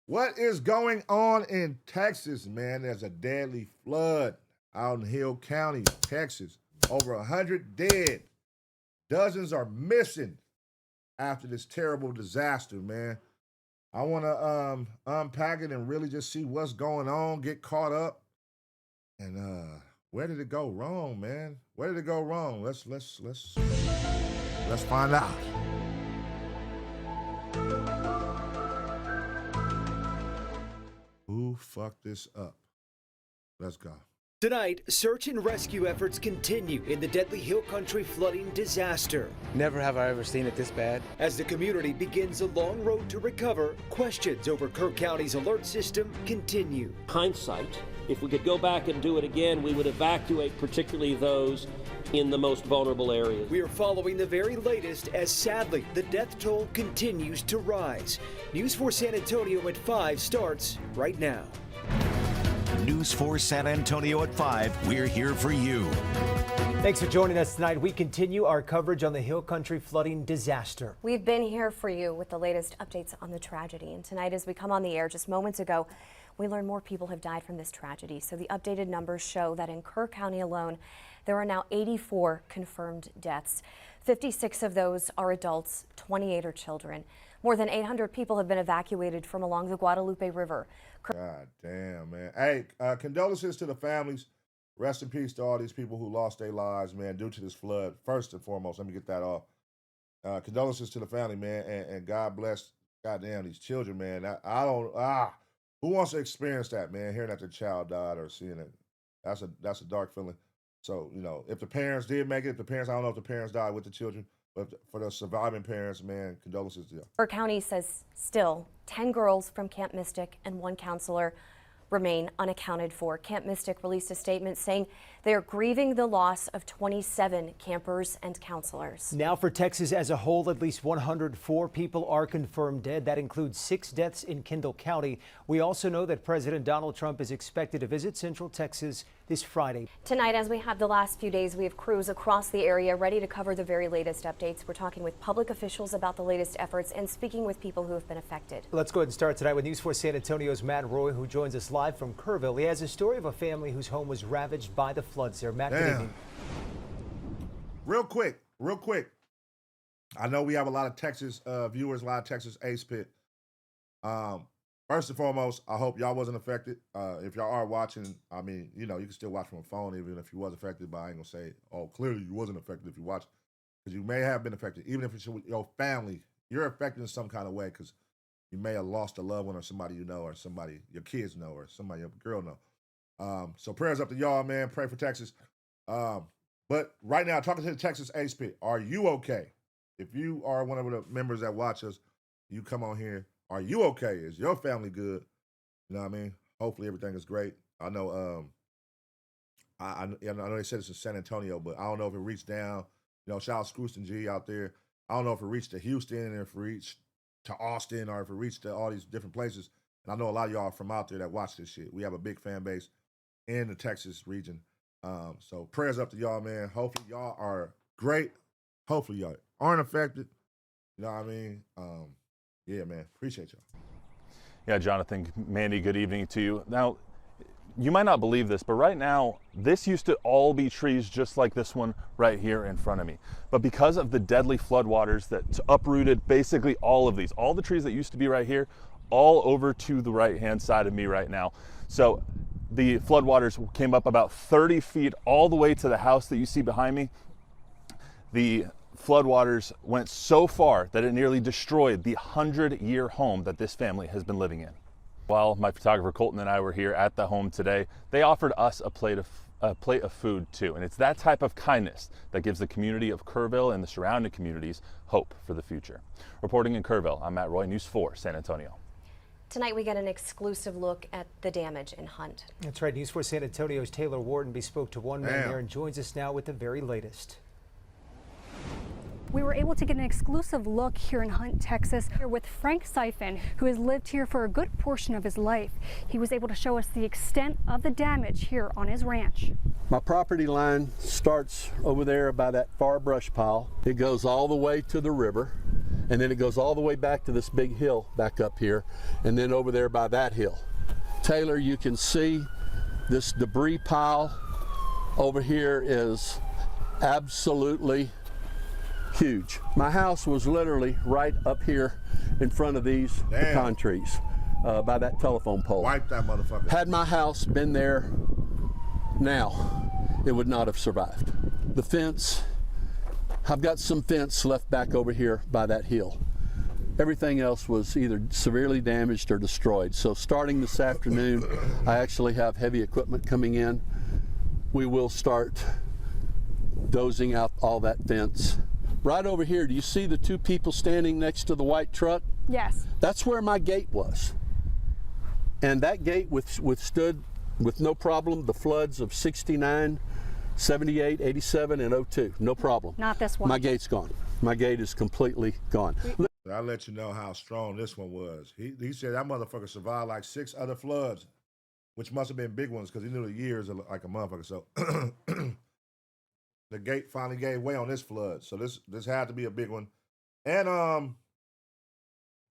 What is going on in Texas, man? There's a deadly flood out in Hill County, Texas. Over 100 dead. Dozens are missing after this terrible disaster, man. I want to unpack it and really just see what's going on, get caught up. And where did it go wrong, man? Where did it go wrong? Let's find out. Who fucked this up? Let's go. Tonight, search and rescue efforts continue in the deadly Hill Country flooding disaster. Never have I ever seen it this bad. As the community begins a long road to recover, questions over Kirk County's alert system continue. Hindsight, if we could go back and do it again, we would evacuate particularly those in the most vulnerable areas. We are following the very latest as sadly the death toll continues to rise. News 4 San Antonio at 5 starts right now. News 4 San Antonio at 5. We're here for you. Thanks for joining us tonight. We continue our coverage on the Hill Country flooding disaster. We've been here for you with the latest updates on the tragedy. And tonight, as we come on the air just moments ago, we learned more people have died from this tragedy. So the updated numbers show that in Kirk County alone, there are now 84 confirmed deaths. 56 of those are adults, 28 are children. More than 800 people have been evacuated from along the Guadalupe River. God damn, man. Hey, condolences to the families. Rest in peace to all these people who lost their lives, man, due to this flood. First and foremost, let me get that off. Condolences to the family, man, and God bless, goddamn, these children, man. Who wants to experience that, man, hearing that their child died or seeing it? That's a dark feeling. So, you know, if the parents did make it, I don't know if the parents died with the children, but for the surviving parents, man, condolences to them. Kirk County says still 10 girls from Camp Mystic and 1 counselor remain unaccounted for. Camp Mystic released a statement saying they are grieving the loss of 27 campers and counselors. Now for Texas as a whole, at least 104 people are confirmed dead. That includes 6 deaths in Kendall County. We also know that President Donald Trump is expected to visit Central Texas this Friday. Tonight, as we have the last few days, we have crews across the area ready to cover the very latest updates. We're talking with public officials about the latest efforts and speaking with people who have been affected. Let's go ahead and start tonight with News 4 San Antonio's Matt Roy, who joins us live from Kerrville. He has a story of a family whose home was ravaged by the floods there. Matt, good evening. Real quick. I know we have a lot of Texas viewers, a lot of Texas Ace Pit. First and foremost, I hope y'all wasn't affected. If y'all are watching, I mean, you know, you can still watch from a phone even if you was affected, but I ain't gonna say, oh, clearly you wasn't affected if you watch, because you may have been affected. Even if it's your family, you're affected in some kind of way because you may have lost a loved one or somebody you know or somebody your kids know or somebody your girl know. So prayers up to y'all, man. Pray for Texas. But right now, talking to the Texas Ace Pit, are you okay? If you are one of the members that watch us, you come on here. Are you okay? Is your family good? You know what I mean? Hopefully everything is great. I know I know they said it's in San Antonio, but I don't know if it reached down. You know, shout out Scrooston G out there. I don't know if it reached to Houston and if it reached to Austin or if it reached to all these different places. And I know a lot of y'all are from out there that watch this shit. We have a big fan base in the Texas region. So prayers up to y'all, man. Hopefully y'all are great. Hopefully y'all aren't affected. You know what I mean? Yeah, man. Appreciate y'all. Yeah, Jonathan, Mandy, good evening to you. Now, you might not believe this, but right now, this used to all be trees just like this one right here in front of me. But because of the deadly floodwaters that uprooted basically all of these, all the trees that used to be right here, all over to the right-hand side of me right now. So the floodwaters came up about 30 feet all the way to the house that you see behind me. The floodwaters went so far that it nearly destroyed the 100-year home that this family has been living in. While my photographer Colton and I were here at the home today, they offered us a plate of food too. And it's that type of kindness that gives the community of Kerrville and the surrounding communities hope for the future. Reporting in Kerrville, I'm Matt Roy, News 4 San Antonio. Tonight we get an exclusive look at the damage in Hunt. That's right. News 4 San Antonio's Taylor Warden spoke to one man there and joins us now with the very latest. We were able to get an exclusive look here in Hunt, Texas, with Frank Siphon, who has lived here for a good portion of his life. He was able to show us the extent of the damage here on his ranch. My property line starts over there by that far brush pile. It goes all the way to the river. and then it goes all the way back to this big hill back up here, and then over there by that hill. Taylor, you can see this debris pile over here is absolutely huge. My house was literally right up here in front of these pecan trees by that telephone pole. Wipe that motherfucker. Had my house been there now, it would not have survived. The fence, I've got some fence left back over here by that hill. Everything else was either severely damaged or destroyed. So starting this afternoon, I actually have heavy equipment coming in. We will start dozing out all that fence. Right over here, do you see the two people standing next to the white truck? Yes. That's where my gate was. And that gate withstood with no problem the floods of 69, 78, 87, and 02. No problem. Not this one. My gate's gone. My gate is completely gone. I'll let you know how strong this one was. He said that motherfucker survived like 6 other floods, which must have been big ones because he knew the years are like a motherfucker. So the gate finally gave way on this flood. So this had to be a big one. And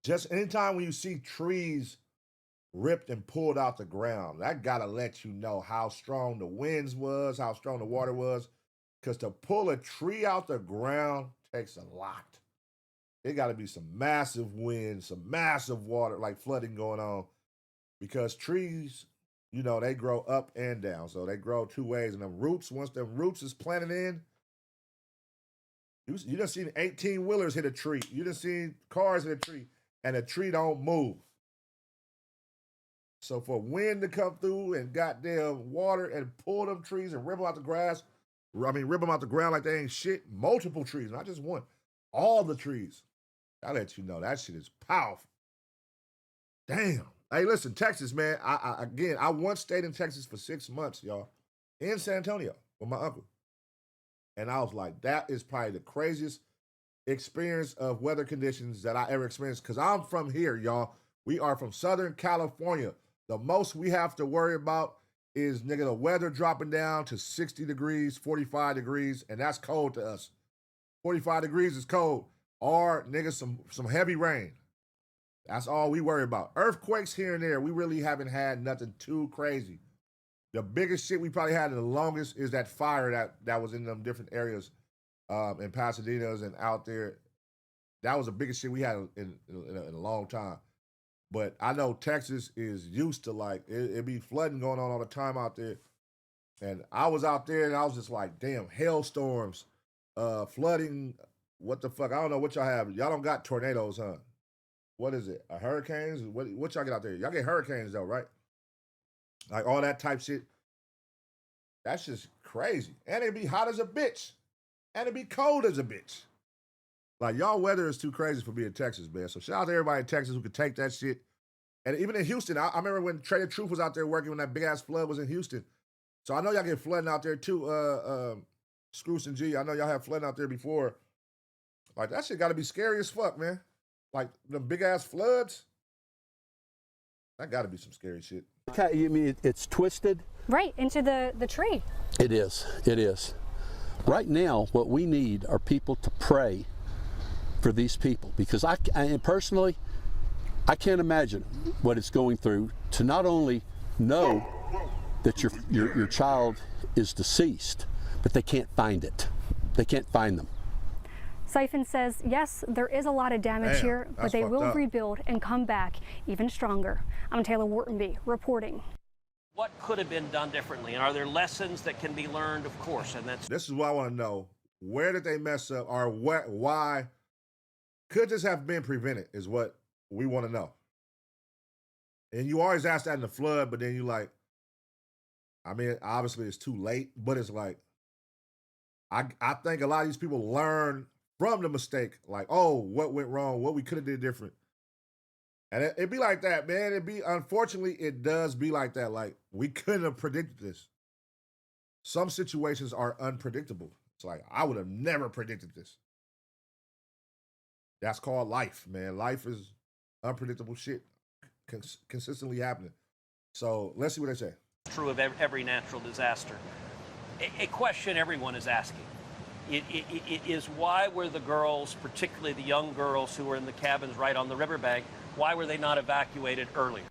just anytime when you see trees ripped and pulled out the ground, that gotta let you know how strong the winds was, how strong the water was. Because to pull a tree out the ground takes a lot. It got to be some massive winds, some massive water, like flooding going on. Because trees, you know, they grow up and down. So they grow 2 ways. And the roots, once the roots is planted in, you done seen 18-wheelers hit a tree. You done seen cars hit a tree, and the tree don't move. So for wind to come through and goddamn water and pull them trees and rip them out the grass, rip them out the ground like they ain't shit. Multiple trees, not just one. All the trees. I let you know that shit is powerful. Damn. Hey, listen, Texas, man. I once stayed in Texas for 6 months, y'all, in San Antonio with my uncle. And I was like, that is probably the craziest experience of weather conditions that I ever experienced. Because I'm from here, y'all. We are from Southern California. The most we have to worry about is, nigga, the weather dropping down to 60 degrees, 45 degrees, and that's cold to us. 45 degrees is cold. Or, nigga, some heavy rain. That's all we worry about. Earthquakes here and there, we really haven't had nothing too crazy. The biggest shit we probably had in the longest is that fire that was in them different areas in Pasadena's and out there. That was the biggest shit we had in a long time. But I know Texas is used to, like, it be flooding going on all the time out there. And I was out there and I was just like, damn, hailstorms, flooding, what the fuck? I don't know what y'all have. Y'all don't got tornadoes, huh? What is it? Hurricanes? What y'all get out there? Y'all get hurricanes though, right? Like all that type shit. That's just crazy. And it be hot as a bitch. And it be cold as a bitch. Like, y'all weather is too crazy for being Texas, man. So shout out to everybody in Texas who could take that shit. And even in Houston, I remember when Trader Truth was out there working when that big-ass flood was in Houston. So I know y'all get flooding out there too, Scrooge and G. I know y'all have flooding out there before. Like, that shit got to be scary as fuck, man. Like, the big-ass floods. That got to be some scary shit. You mean it's twisted? Right, into the tree. It is. It is. Right now, what we need are people to pray for these people, because I personally, I can't imagine what it's going through to not only know that your child is deceased, but they can't find it. They can't find them. Siphon says, yes, there is a lot of damage here, but they will rebuild and come back even stronger. I'm Taylor Whartonby reporting. What could have been done differently? And are there lessons that can be learned? Of course. And this is what I want to know. Where did they mess up, or why could this have been prevented is what we want to know. And you always ask that in the flood, but then you like, I mean, obviously it's too late, but it's like, I think a lot of these people learn from the mistake, like, oh, what went wrong, what we could have did different. And it be like that, man. Unfortunately, it does be like that. Like, we couldn't have predicted this. Some situations are unpredictable. It's like, I would have never predicted this. That's called life, man. Life is unpredictable shit consistently happening. So let's see what they say. True of every natural disaster. A question everyone is asking. It is why were the girls, particularly the young girls who were in the cabins right on the riverbank, why were they not evacuated earlier?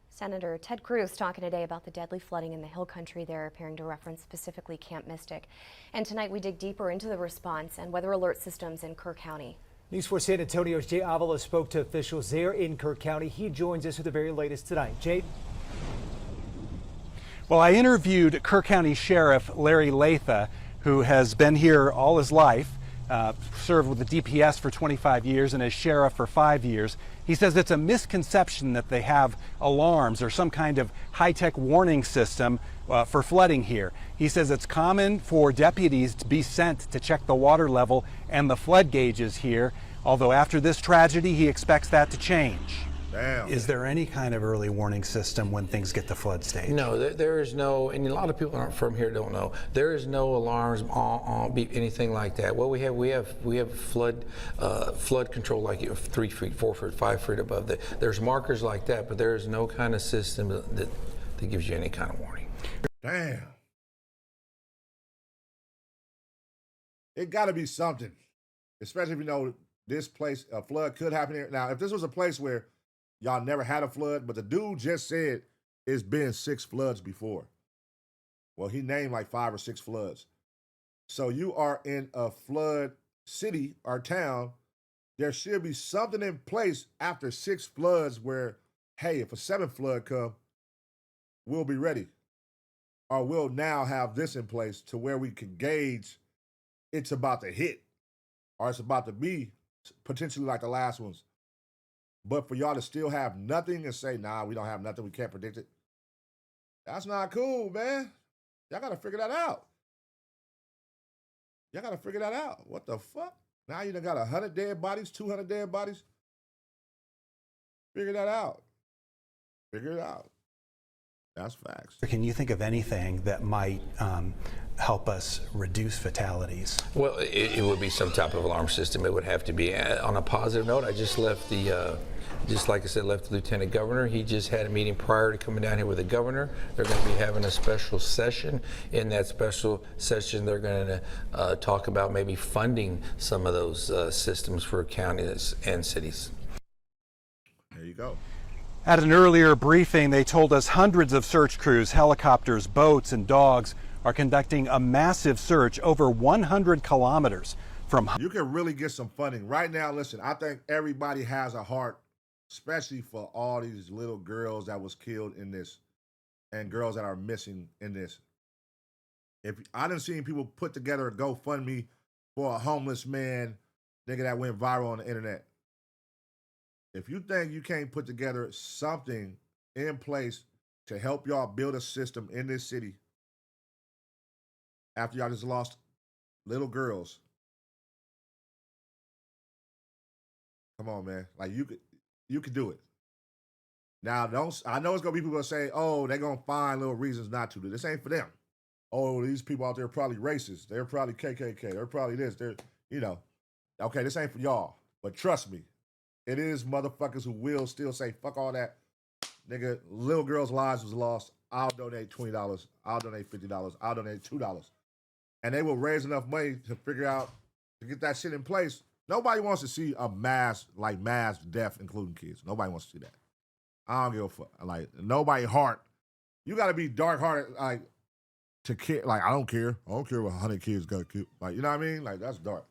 Senator Ted Cruz talking today about the deadly flooding in the Hill Country there, appearing to reference specifically Camp Mystic. And tonight we dig deeper into the response and weather alert systems in Kerr County. News 4 San Antonio's Jay Avila spoke to officials there in Kerr County. He joins us with the very latest tonight. Jay? Well, I interviewed Kerr County Sheriff Larry Latha, who has been here all his life, served with the DPS for 25 years and as sheriff for 5 years. He says it's a misconception that they have alarms or some kind of high-tech warning system for flooding here. He says it's common for deputies to be sent to check the water level and the flood gauges here, although after this tragedy, he expects that to change. Damn. Is there any kind of early warning system when things get to flood stage? No, there is no, and a lot of people aren't from here don't know. There is no alarms on anything like that. What we have flood control like 3 feet, 4 feet, 5 feet above that. There's markers like that, but there is no kind of system that gives you any kind of warning. Damn. It got to be something, especially if you know this place, a flood could happen here. Now, if this was a place where y'all never had a flood, but the dude just said it's been 6 floods before. Well, he named like 5 or 6 floods. So you are in a flood city or town. There should be something in place after 6 floods where, hey, if a 7th flood come, we'll be ready. Or we'll now have this in place to where we can gauge it's about to hit or it's about to be potentially like the last ones. But for y'all to still have nothing and say, nah, we don't have nothing, we can't predict it, that's not cool, man. Y'all got to figure that out. Y'all got to figure that out. What the fuck? Now you done got 100 dead bodies, 200 dead bodies. Figure that out. Figure it out. That's facts. Can you think of anything that might help us reduce fatalities? Well, it would be some type of alarm system. It would have to be. On a positive note, I just left just like I said, left the Lieutenant Governor. He just had a meeting prior to coming down here with the Governor. They're going to be having a special session. In that special session, they're going to talk about maybe funding some of those systems for counties and cities. There you go. At an earlier briefing, they told us hundreds of search crews, helicopters, boats, and dogs are conducting a massive search over 100 kilometers from. You can really get some funding. Right now, listen, I think everybody has a heart, especially for all these little girls that was killed in this and girls that are missing in this. If I done seen people put together a GoFundMe for a homeless man, nigga, that went viral on the internet. If you think you can't put together something in place to help y'all build a system in this city after y'all just lost little girls, come on, man. Like you could do it. Now, I know it's gonna be people that say, oh, they're gonna find little reasons not to do this. Ain't for them. Oh, these people out there are probably racist. They're probably KKK. They're probably this. They're, okay, this ain't for y'all. But trust me, it is motherfuckers who will still say, fuck all that. Nigga, little girls' lives was lost. I'll donate $20. I'll donate $50. I'll donate $2. And they will raise enough money to figure out, to get that shit in place. Nobody wants to see a mass death, including kids. Nobody wants to see that. I don't give a fuck. Like, nobody heart. You got to be dark-hearted, like, to care. Like, I don't care. I don't care if 100 kids got killed. Like, you know what I mean? Like, that's dark.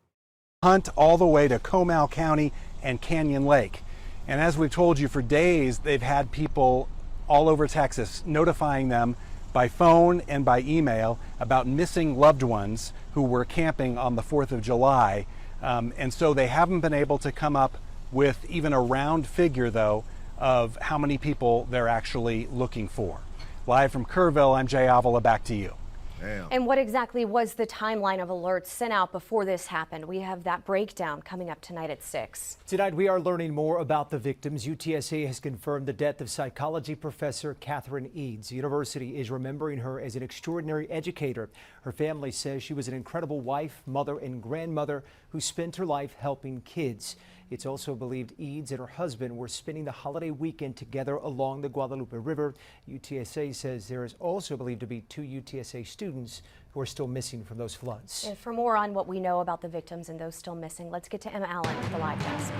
Hunt all the way to Comal County and Canyon Lake. And as we've told you for days, they've had people all over Texas notifying them by phone and by email about missing loved ones who were camping on the 4th of July. And so they haven't been able to come up with even a round figure, though, of how many people they're actually looking for. Live from Kerrville, I'm Jay Avila. Back to you. Damn. And what exactly was the timeline of alerts sent out before this happened? We have that breakdown coming up tonight at 6. Tonight we are learning more about the victims. UTSA has confirmed the death of psychology professor Catherine Eads. The university is remembering her as an extraordinary educator. Her family says she was an incredible wife, mother, and grandmother who spent her life helping kids. It's also believed Eads and her husband were spending the holiday weekend together along the Guadalupe River. UTSA says there is also believed to be 2 UTSA students who are still missing from those floods. And for more on what we know about the victims and those still missing, let's get to Emma Allen at the live desk.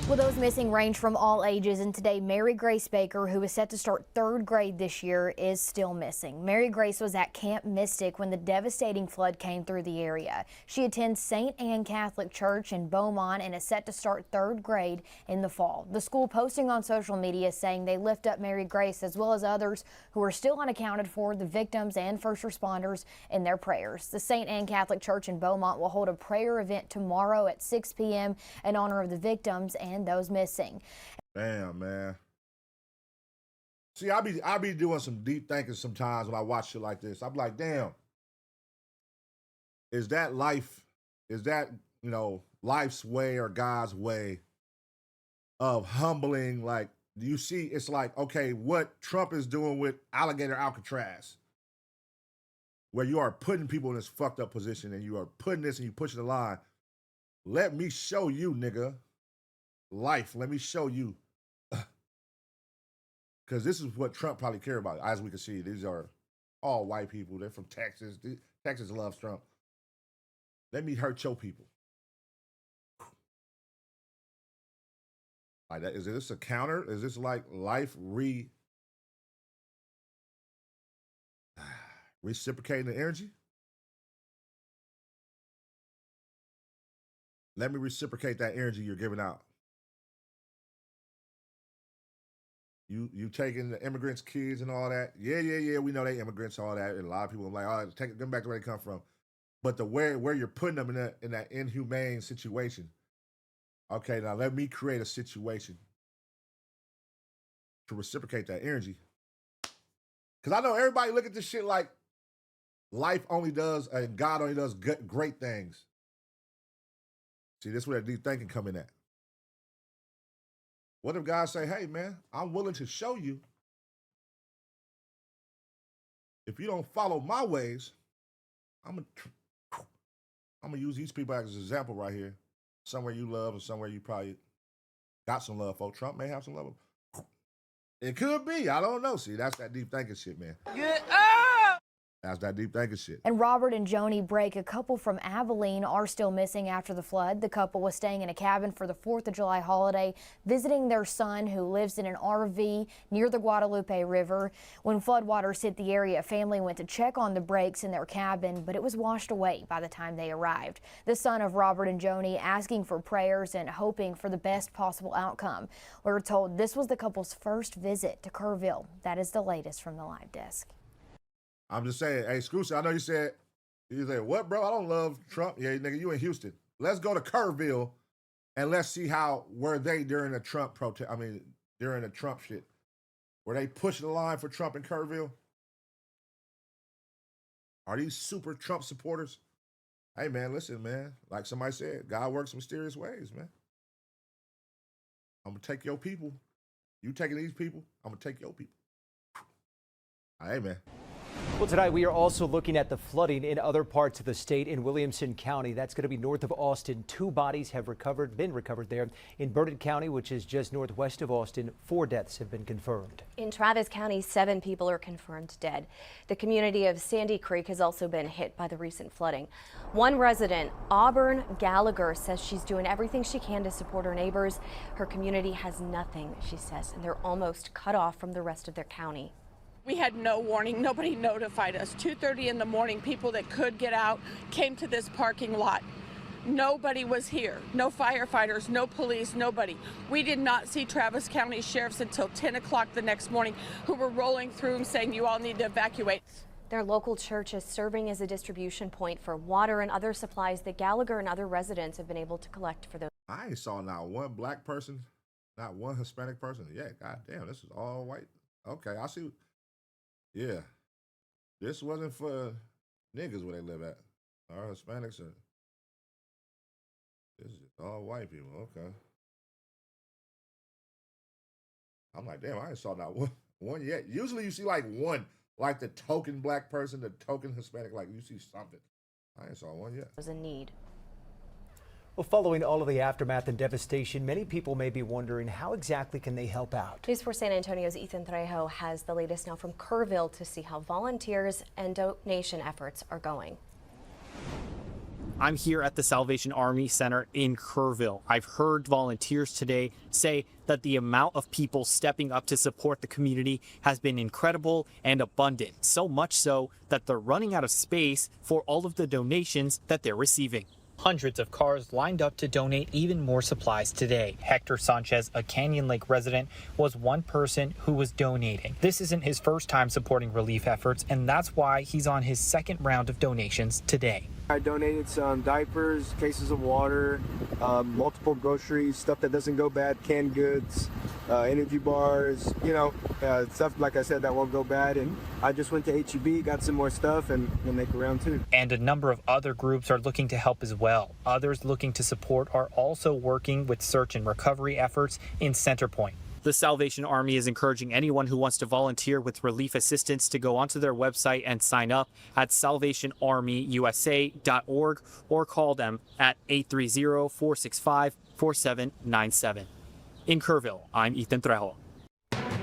Well, those missing range from all ages, and today Mary Grace Baker, who is set to start 3rd grade this year, is still missing. Mary Grace was at Camp Mystic when the devastating flood came through the area. She attends St. Anne Catholic Church in Beaumont and is set to start 3rd grade in the fall. The school posting on social media saying they lift up Mary Grace as well as others who are still unaccounted for, the victims and first responders, in their prayers. The St. Anne Catholic Church in Beaumont will hold a prayer event tomorrow at 6 p.m. in honor of the victims and those missing. Damn, man. See, I be doing some deep thinking sometimes when I watch shit like this. I'm like, damn, is that life? Is that, you know, life's way or God's way of humbling? Like, do you see? It's like, okay, what Trump is doing with Alligator Alcatraz, where you are putting people in this fucked up position and you are putting this and you pushing the line. Let me show you, nigga. Life, let me show you. Because this is what Trump probably care about. As we can see, these are all white people. They're from Texas. Texas loves Trump. Let me hurt your people. Like that. Is this a counter? Is this like life reciprocating the energy? Let Reciprocate that energy you're giving out. You taking the immigrants' kids and all that. Yeah, we know they immigrants, all that. And a lot of people are like, oh, take them back to where they come from. But where you're putting them in that inhumane situation. Okay, now let me create a situation to reciprocate that energy. Because I know everybody look at this shit like life only does, and God only does great things. See, this is where that deep thinking come in at. What if God say, hey, man, I'm willing to show you. If you don't follow my ways, I'm gonna use these people as an example right here. Somewhere you love and somewhere you probably got some love for. Trump may have some love. It could be. I don't know. See, that's that deep thinking shit, man. Get up! That's that deep thinking shit. And Robert and Joni Brake, a couple from Abilene, are still missing after the flood. The couple was staying in a cabin for the 4th of July holiday, visiting their son who lives in an RV near the Guadalupe River. When floodwaters hit the area, family went to check on the Brakes in their cabin, but it was washed away by the time they arrived. The son of Robert and Joni asking for prayers and hoping for the best possible outcome. We were told this was the couple's first visit to Kerrville. That is the latest from the live desk. I'm just saying, hey, Scrooge, I know you said, what, bro? I don't love Trump. Yeah, nigga, you in Houston. Let's go to Kerrville and let's see how were they during the Trump protest. I mean, during the Trump shit. Were they pushing the line for Trump in Kerrville? Are these super Trump supporters? Hey, man, listen, man. Like somebody said, God works mysterious ways, man. I'm going to take your people. You taking these people, I'm going to take your people. Hey, man. Well, tonight we are also looking at the flooding in other parts of the state in Williamson County. That's going to be north of Austin. 2 bodies have been recovered there. In Burnett County, which is just northwest of Austin, 4 deaths have been confirmed. In Travis County, 7 people are confirmed dead. The community of Sandy Creek has also been hit by the recent flooding. One resident, Auburn Gallagher, says she's doing everything she can to support her neighbors. Her community has nothing, she says, and they're almost cut off from the rest of their county. We had no warning. Nobody notified us. 2:30 in the morning, people that could get out came to this parking lot. Nobody was here. No firefighters, no police, nobody. We did not see Travis County sheriffs until 10 o'clock the next morning, who were rolling through and saying you all need to evacuate. Their local church is serving as a distribution point for water and other supplies that Gallagher and other residents have been able to collect for those. I ain't saw not one black person, not one Hispanic person. Yeah, goddamn, this is all white. Okay, I see. Yeah, this wasn't for niggas where they live at. Our Hispanics are. This is all white people. Okay. I'm like, damn, I ain't saw not one yet. Usually you see like one, like the token black person, the token Hispanic, like you see something. I ain't saw one yet. Was in need. Well, following all of the aftermath and devastation, many people may be wondering how exactly can they help out. News 4 San Antonio's Ethan Trejo has the latest now from Kerrville to see how volunteers and donation efforts are going. I'm here at the Salvation Army Center in Kerrville. I've heard volunteers today say that the amount of people stepping up to support the community has been incredible and abundant, so much so that they're running out of space for all of the donations that they're receiving. Hundreds of cars lined up to donate even more supplies today. Hector Sanchez, a Canyon Lake resident, was one person who was donating. This isn't his first time supporting relief efforts, and that's why he's on his second round of donations today. I donated some diapers, cases of water, multiple groceries, stuff that doesn't go bad, canned goods, energy bars, stuff, like I said, that won't go bad. And I just went to HEB, got some more stuff, and we'll make a round two. And a number of other groups are looking to help as well. Others looking to support are also working with search and recovery efforts in Centerpoint. The Salvation Army is encouraging anyone who wants to volunteer with relief assistance to go onto their website and sign up at salvationarmyusa.org or call them at 830-465-4797. In Kerrville, I'm Ethan Trejo.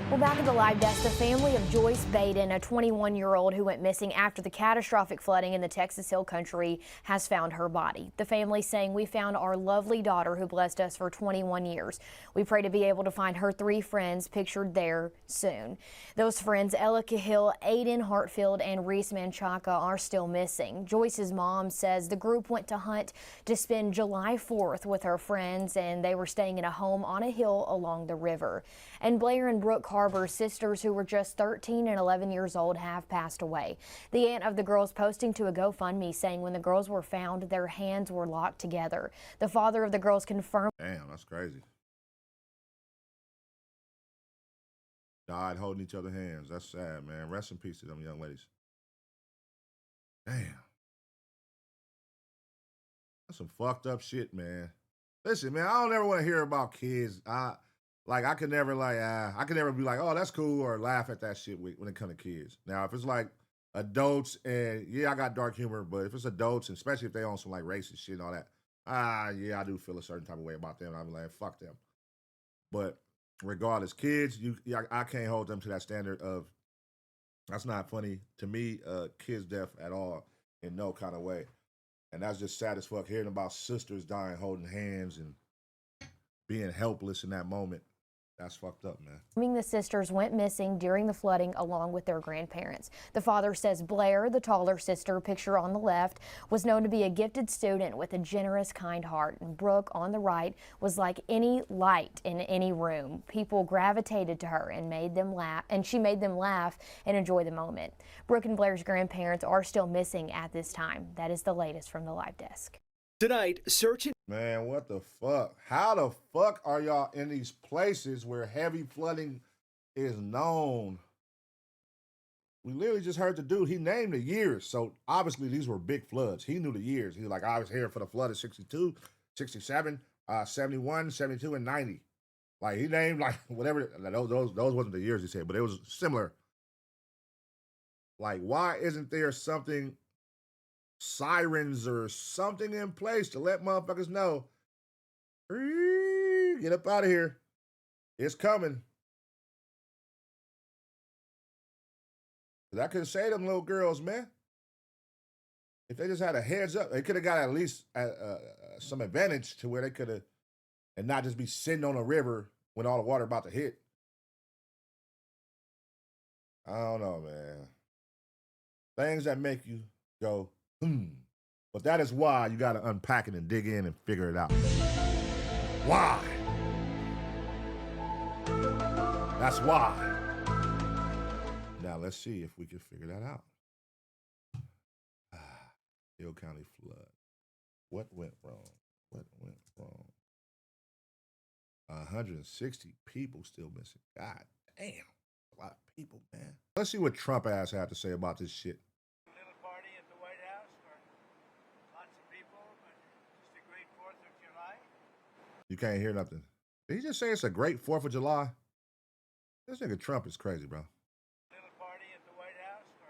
Well, back at the live desk, the family of Joyce Baden, a 21-year-old who went missing after the catastrophic flooding in the Texas Hill Country, has found her body. The family saying, "We found our lovely daughter who blessed us for 21 years. We pray to be able to find her 3 friends pictured there soon." Those friends, Ella Cahill, Aiden Hartfield, and Reese Manchaca, are still missing. Joyce's mom says the group went to hunt to spend July 4th with her friends, and they were staying in a home on a hill along the river. And Blair and Brooke Harbor's sisters, who were just 13 and 11 years old, have passed away. The aunt of the girls posting to a GoFundMe saying when the girls were found, their hands were locked together. The father of the girls confirmed. Damn, that's crazy. Died holding each other's hands. That's sad, man. Rest in peace to them young ladies. Damn. That's some fucked up shit, man. Listen, man, I don't ever want to hear about kids. I could never be like, oh, that's cool, or laugh at that shit when it comes to kids. Now, if it's like adults, and yeah, I got dark humor, but if it's adults, and especially if they own some like racist shit and all that, yeah, I do feel a certain type of way about them. I'm like, fuck them. But regardless, kids, I can't hold them to that standard of, that's not funny to me, kids' death at all in no kind of way. And that's just sad as fuck, hearing about sisters dying holding hands and being helpless in that moment. That's fucked up, man. The sisters went missing during the flooding along with their grandparents. The father says Blair, the taller sister, picture on the left, was known to be a gifted student with a generous, kind heart. And Brooke, on the right, was like any light in any room. People gravitated to her and made them laugh, and she made them laugh and enjoy the moment. Brooke and Blair's grandparents are still missing at this time. That is the latest from the live desk. Tonight, searching. Man, what the fuck? How the fuck are y'all in these places where heavy flooding is known? We literally just heard the dude, he named the years. So obviously these were big floods. He knew the years. He was like, I was here for the flood of 62, 67, 71, 72, and 90. Like he named like whatever, those wasn't the years he said, but it was similar. Like, why isn't there something, sirens or something in place to let motherfuckers know, get up out of here, it's coming? I couldn't say them little girls, man. If they just had a heads up, they could have got at least some advantage to where they could have, and not just be sitting on a river when all the water about to hit. I don't know, man. Things that make you go, But that is why you got to unpack it and dig in and figure it out. Why? That's why. Now let's see if we can figure that out. Hill County flood. What went wrong? 160 people still missing. God damn. A lot of people, man. Let's see what Trump ass had to say about this shit. You can't hear nothing. Did he just say it's a great 4th of July? This nigga Trump is crazy, bro. Little party at the White House for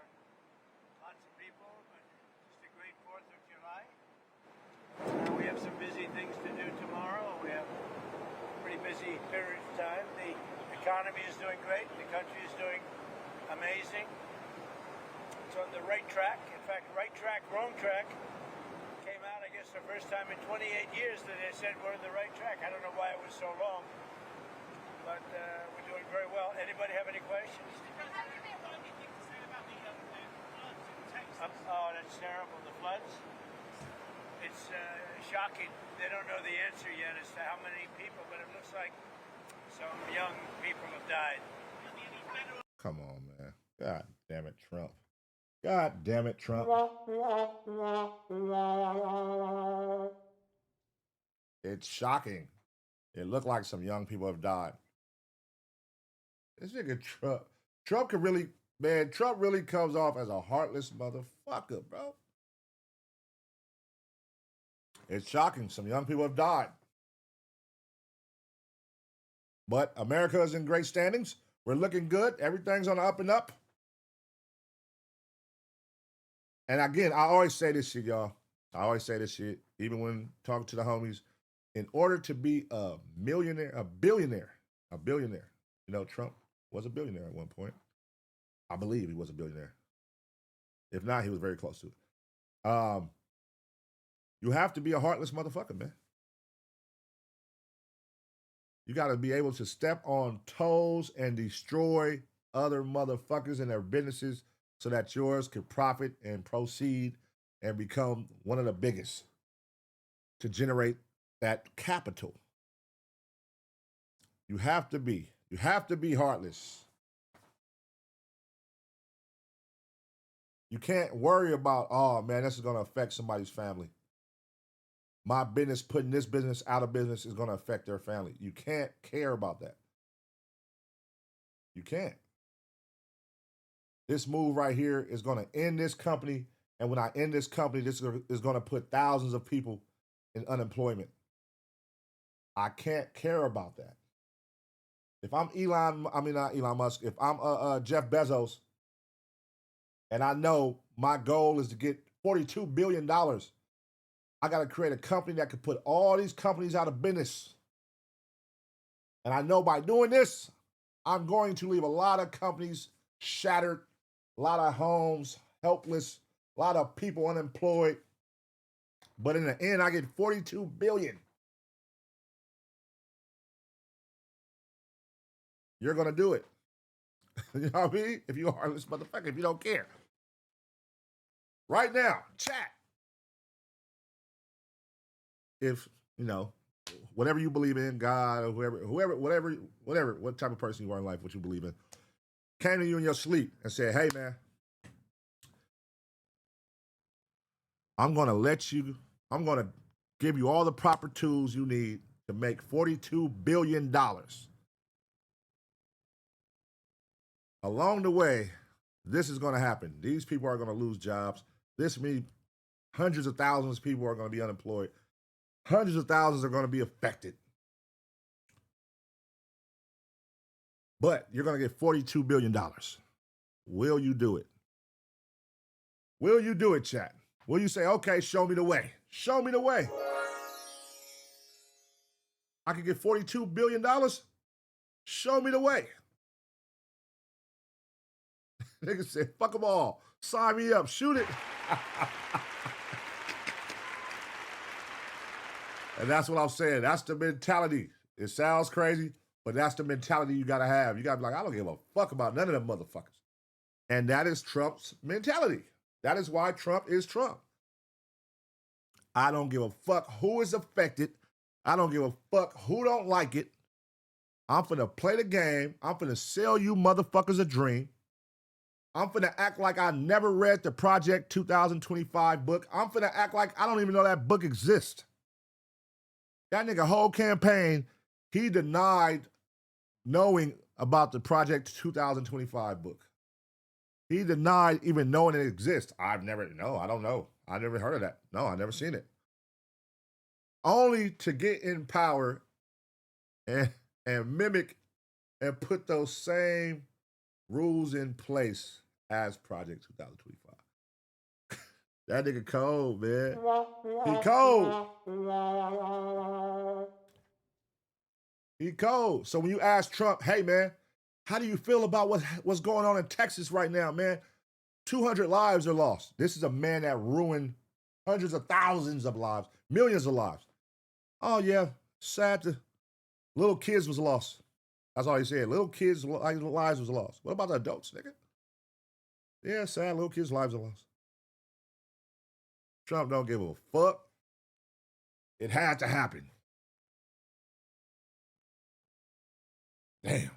lots of people, but just a great 4th of July. Now we have some busy things the right track. In fact, right track, wrong track came out, I guess, the first time in 28 years that they said we're in the right track. I don't know why it was so long, but we're doing very well. Anybody have any questions? Oh, that's terrible. The floods? It's shocking. They don't know the answer yet as to how many people, but it looks like some young people have died. Come on, man. God damn it, Trump. God damn it, Trump. It's shocking. It looked like some young people have died. This nigga Trump can really, man, Trump really comes off as a heartless motherfucker, bro. It's shocking. Some young people have died. But America is in great standings. We're looking good. Everything's on the up and up. And again, I always say this shit, y'all. I always say this shit, even when talking to the homies. In order to be a billionaire, you know, Trump was a billionaire at one point. I believe he was a billionaire. If not, he was very close to it. You have to be a heartless motherfucker, man. You got to be able to step on toes and destroy other motherfuckers and their businesses so that yours can profit and proceed and become one of the biggest to generate that capital. You have to be heartless. You can't worry about, oh man, this is going to affect somebody's family. My business, putting this business out of business, is going to affect their family. You can't care about that. You can't. This move right here is going to end this company. And when I end this company, this is going to put thousands of people in unemployment. I can't care about that. If I'm not Elon Musk, if I'm Jeff Bezos, and I know my goal is to get $42 billion, I got to create a company that could put all these companies out of business. And I know by doing this, I'm going to leave a lot of companies shattered, a lot of homes helpless, a lot of people unemployed. But in the end, I get $42 billion. You're going to do it. You know what I mean? If you're a heartless motherfucker, if you don't care. Right now, chat. If, you know, whatever you believe in, God or whatever, what type of person you are in life, what you believe in, came to you in your sleep and said, hey, man, I'm going to give you all the proper tools you need to make $42 billion. Along the way, this is going to happen. These people are going to lose jobs. This means hundreds of thousands of people are going to be unemployed. Hundreds of thousands are going to be affected. But you're going to get $42 billion. Will you do it? Will you do it, chat? Will you say, okay, show me the way? Show me the way. I could get $42 billion? Show me the way. Nigga said, fuck them all. Sign me up. Shoot it. And that's what I'm saying. That's the mentality. It sounds crazy, but that's the mentality you got to have. You got to be like, I don't give a fuck about none of them motherfuckers. And that is Trump's mentality. That is why Trump is Trump. I don't give a fuck who is affected. I don't give a fuck who don't like it. I'm finna play the game. I'm finna sell you motherfuckers a dream. I'm finna act like I never read the Project 2025 book. I'm finna act like I don't even know that book exists. That nigga whole campaign, he denied knowing about the Project 2025 book. He denied even knowing it exists. I don't know. I never heard of that. No, I never seen it. Only to get in power and mimic and put those same rules in place as Project 2025. That nigga cold, man. He cold. He cold. So when you ask Trump, hey, man, how do you feel about what's going on in Texas right now, man? 200 lives are lost. This is a man that ruined hundreds of thousands of lives, millions of lives. Oh, yeah, sad to little kids was lost. That's all he said. Little kids' lives was lost. What about the adults, nigga? Yeah, sad, little kids' lives are lost. Trump don't give a fuck. It had to happen. Damn.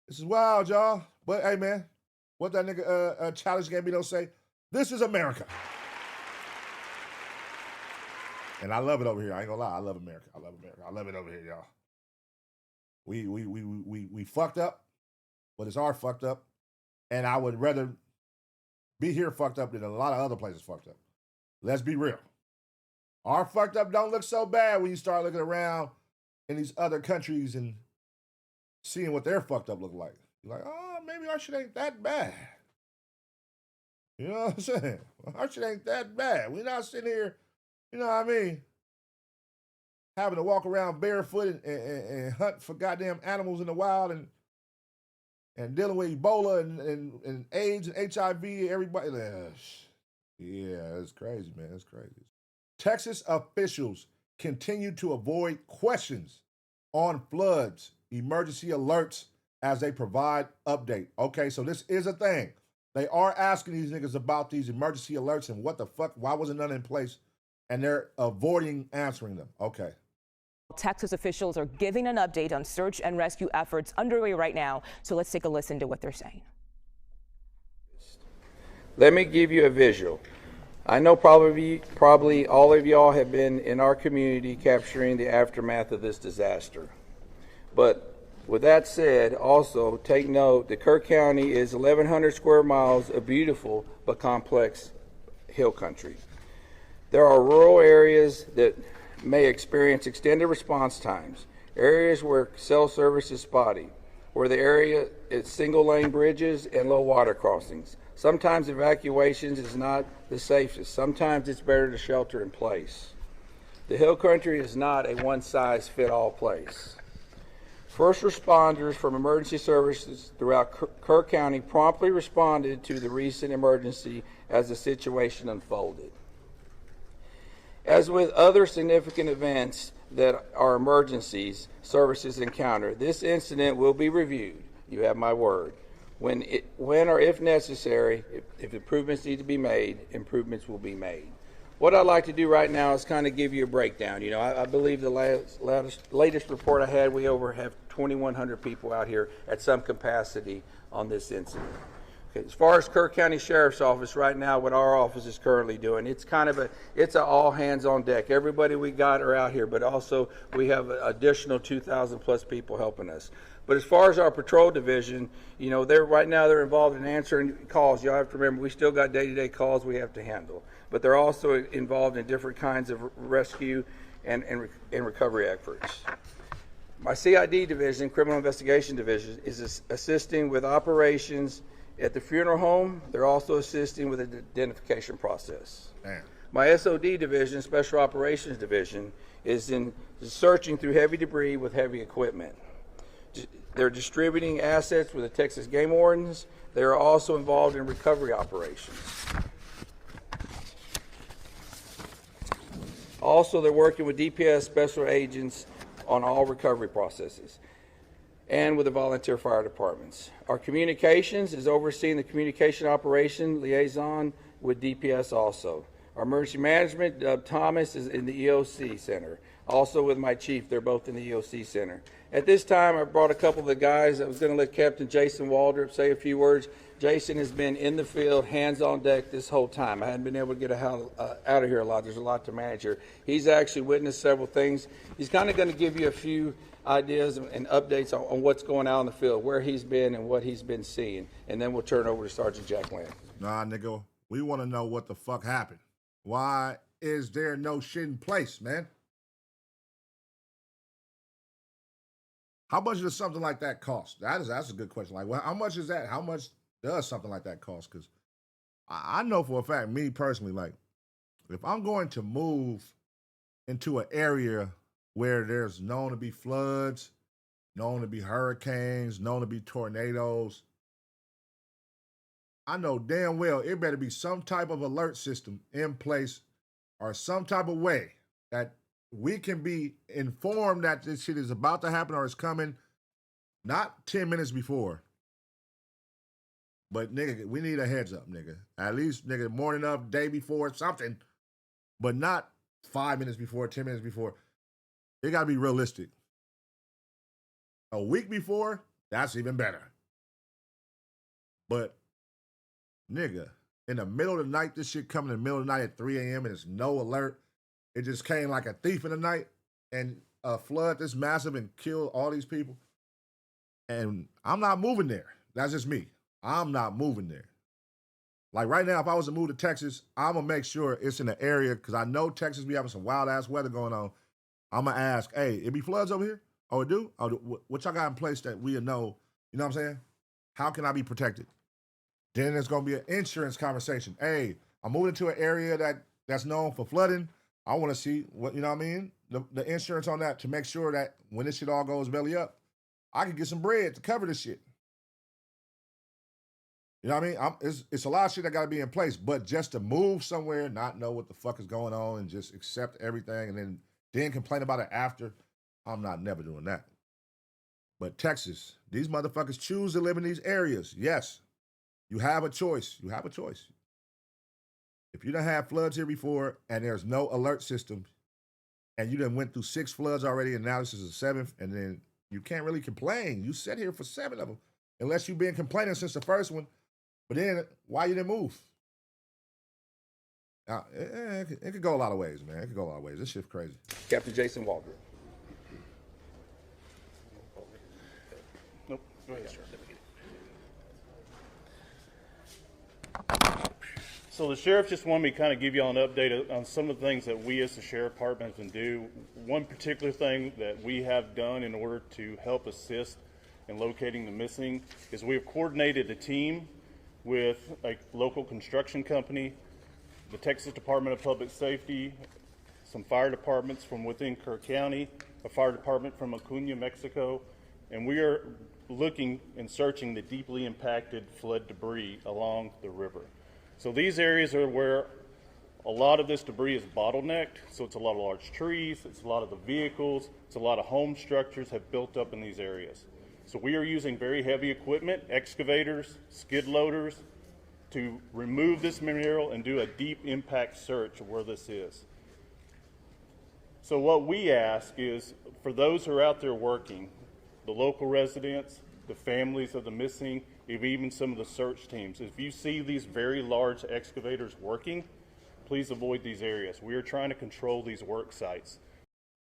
This is wild, y'all. But hey, man, what that nigga Childish Gambino say? This is America. And I love it over here. I ain't gonna lie. I love America. I love America. I love it over here, y'all. We fucked up, but it's our fucked up. And I would rather be here fucked up than a lot of other places fucked up. Let's be real. Our fucked up don't look so bad when you start looking around in these other countries and seeing what their fucked up look like. You're like, oh, maybe our shit ain't that bad. You know what I'm saying? Our shit ain't that bad. We're not sitting here, you know what I mean, having to walk around barefoot and hunt for goddamn animals in the wild and dealing with Ebola and AIDS and HIV, everybody. Yeah, it's crazy, man. It's crazy. Texas officials continue to avoid questions on floods, emergency alerts as they provide update. Okay, so this is a thing. They are asking these niggas about these emergency alerts and what the fuck, why wasn't none in place? And they're avoiding answering them. Okay. Texas officials are giving an update on search and rescue efforts underway right now. So let's take a listen to what they're saying. Let me give you a visual. I know probably all of y'all have been in our community capturing the aftermath of this disaster. But with that said, also take note that Kerr County is 1,100 square miles of beautiful but complex hill country. There are rural areas that may experience extended response times, areas where cell service is spotty, where the area is single-lane bridges and low water crossings. Sometimes evacuations is not the safest. Sometimes it's better to shelter in place. The hill country is not a one-size-fits-all place. First responders from emergency services throughout Kerr County promptly responded to the recent emergency as the situation unfolded. As with other significant events that are emergencies services encounter, this incident will be reviewed. You have my word. When or if necessary, if improvements need to be made, improvements will be made. What I'd like to do right now is kind of give you a breakdown. You know, I believe the latest report I had, we have 2,100 people out here at some capacity on this incident. Okay, as far as Kerr County Sheriff's Office right now, what our office is currently doing, it's an all hands on deck. Everybody we got are out here, but also we have an additional 2,000 plus people helping us. But as far as our patrol division, you know, they're involved in answering calls. Y'all have to remember, we still got day-to-day calls we have to handle. But they're also involved in different kinds of rescue and recovery efforts. My CID division, Criminal Investigation Division, is assisting with operations at the funeral home. They're also assisting with the identification process. Damn. My SOD division, Special Operations Division, is in searching through heavy debris with heavy equipment. They're distributing assets with the Texas Game Wardens. They are also involved in recovery operations. Also, they're working with DPS special agents on all recovery processes and with the volunteer fire departments. Our communications is overseeing the communication operation liaison with DPS also. Our emergency management, Thomas, is in the EOC center. Also with my chief, they're both in the EOC center. At this time, I brought a couple of the guys. I was going to let Captain Jason Waldrop say a few words. Jason has been in the field, hands on deck this whole time. I hadn't been able to get out of here a lot. There's a lot to manage here. He's actually witnessed several things. He's kind of going to give you a few ideas and updates on what's going on in the field, where he's been and what he's been seeing. And then we'll turn over to Sergeant Jack Land. Nah, nigga, we want to know what the fuck happened. Why is there no shit in place, man? How much does something like that cost? That's a good question. Like, well, how much is that? How much does something like that cost? Because I know for a fact, me personally, like, if I'm going to move into an area where there's known to be floods, known to be hurricanes, known to be tornadoes, I know damn well it better be some type of alert system in place or some type of way that we can be informed that this shit is about to happen or is coming, not 10 minutes before. But nigga, we need a heads up, nigga. At least, nigga, morning of, day before, something. But not 5 minutes before, 10 minutes before. It gotta be realistic. A week before, that's even better. But, nigga, in the middle of the night, this shit coming in the middle of the night at 3 a.m. and it's no alert. It just came like a thief in the night and a flood this massive and killed all these people. And I'm not moving there. That's just me. I'm not moving there. Like right now, if I was to move to Texas, I'm going to make sure it's in the area because I know Texas be having some wild-ass weather going on. I'm going to ask, hey, it be floods over here? Oh, it do? Oh, what y'all got in place that we know? You know what I'm saying? How can I be protected? Then there's going to be an insurance conversation. Hey, I'm moving to an area that's known for flooding. I want to see what, you know what I mean? The insurance on that to make sure that when this shit all goes belly up, I can get some bread to cover this shit. You know what I mean? It's a lot of shit that got to be in place, but just to move somewhere, not know what the fuck is going on and just accept everything and then complain about it after, I'm never doing that. But Texas, these motherfuckers choose to live in these areas. Yes, you have a choice. You have a choice. If you done had floods here before and there's no alert system and you done went through 6 floods already and now this is the 7th and then you can't really complain. You sat here for 7 of them unless you've been complaining since the first one. But then why you didn't move? Now, it could go a lot of ways, man. It could go a lot of ways. This shit's crazy. Captain Jason Waldron. Nope. Go ahead, sir. So the sheriff just wanted me to kind of give you all an update on some of the things that we as the sheriff department can do. One particular thing that we have done in order to help assist in locating the missing is we have coordinated a team with a local construction company, the Texas Department of Public Safety, some fire departments from within Kerr County, a fire department from Acuña, Mexico, and we are looking and searching the deeply impacted flood debris along the river. So these areas are where a lot of this debris is bottlenecked. So it's a lot of large trees, it's a lot of the vehicles, it's a lot of home structures have built up in these areas. So we are using very heavy equipment, excavators, skid loaders, to remove this material and do a deep impact search of where this is. So what we ask is, for those who are out there working, the local residents, the families of the missing, even some of the search teams, if you see these very large excavators working, please avoid these areas. We are trying to control these work sites.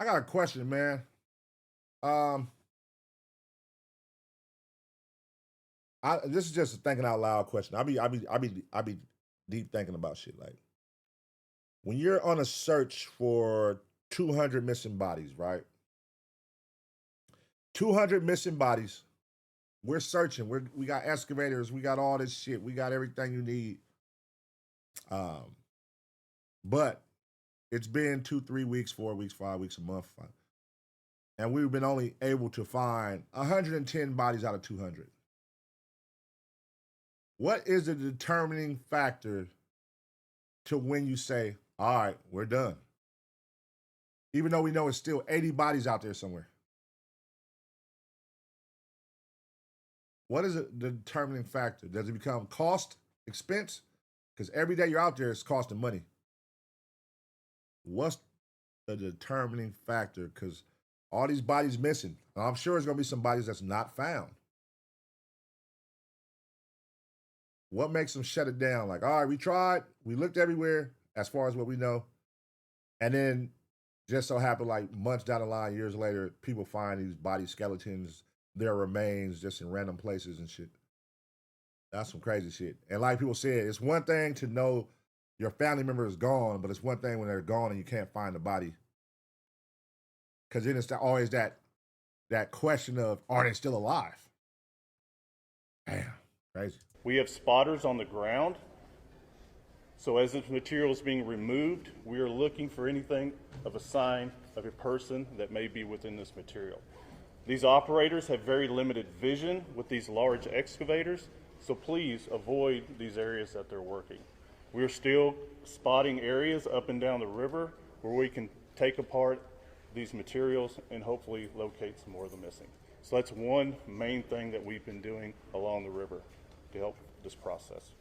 I got a question, man. This is just a thinking out loud question. I be deep thinking about shit. Like when you're on a search for 200 missing bodies, right? 200 missing bodies. We're searching. We got excavators. We got all this shit. We got everything you need. But it's been 2, 3 weeks, 4 weeks, 5 weeks, a month, and we've been only able to find 110 bodies out of 200. What is the determining factor to when you say, all right, we're done? Even though we know it's still 80 bodies out there somewhere. What is the determining factor? Does it become cost, expense? Because every day you're out there, it's costing money. What's the determining factor? Because all these bodies missing. I'm sure there's going to be some bodies that's not found. What makes them shut it down? Like, all right, we tried, we looked everywhere as far as what we know. And then just so happened, like months down the line, years later, people find these body skeletons, their remains just in random places and shit. That's some crazy shit. And like people said, it's one thing to know your family member is gone, but it's one thing when they're gone and you can't find the body. Because then it's always that question of, are they still alive? Damn, crazy. We have spotters on the ground. So as this material is being removed, we are looking for anything of a sign of a person that may be within this material. These operators have very limited vision with these large excavators, So please avoid these areas that they're working. We're still spotting areas up and down the river where we can take apart these materials and hopefully locate some more of the missing. So that's one main thing that we've been doing along the river to help this process.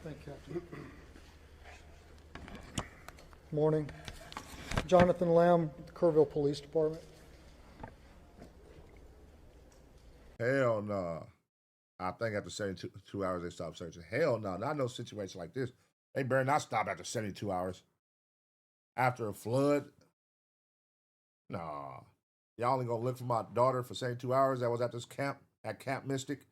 Thank you, Captain. Morning. Jonathan Lamb, the Kerrville Police Department. Hell no. I think after 72 hours they stopped searching. Hell no. Not no situation like this. They better not stop after 72 hours. After a flood. Nah. Y'all only gonna look for my daughter for 72 hours that was at this camp, at Camp Mystic.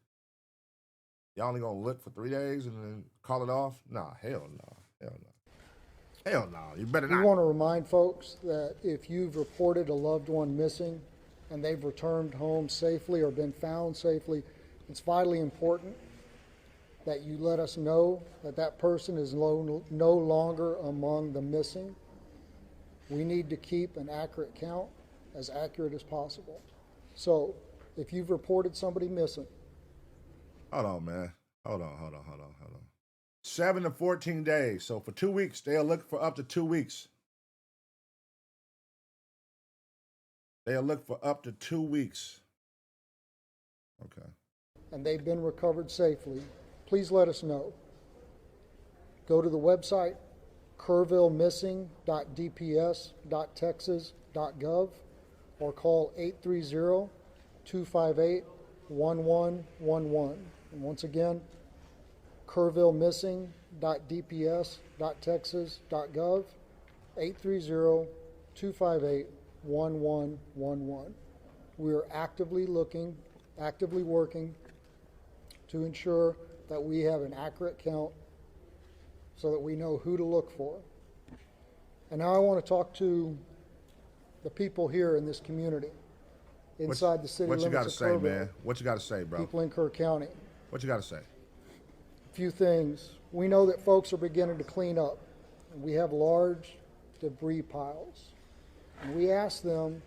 Y'all only gonna look for 3 days and then call it off? Nah, hell no. Hell no. Hell no. You better not. We want to remind folks that if you've reported a loved one missing and they've returned home safely or been found safely, it's vitally important that you let us know that that person is no longer among the missing. We need to keep an accurate count, as accurate as possible. So if you've reported somebody missing. Hold on, man. Hold on. 7 to 14 days. So for 2 weeks, they'll look for up to 2 weeks. They'll look for up to 2 weeks. Okay. And they've been recovered safely, please let us know. Go to the website, kerrvillemissing.dps.texas.gov, or call 830-258-1111. And once again, kerrvillemissing.dps.texas.gov, 830-258-1111. We are actively working to ensure that we have an accurate count so that we know who to look for. And now I want to talk to the people here in this community, inside the city limits of Kerrville. What you got to say, man? What you got to say, bro? People in Kerr County. What you got to say? A few things. We know that folks are beginning to clean up. And we have large debris piles. And we ask them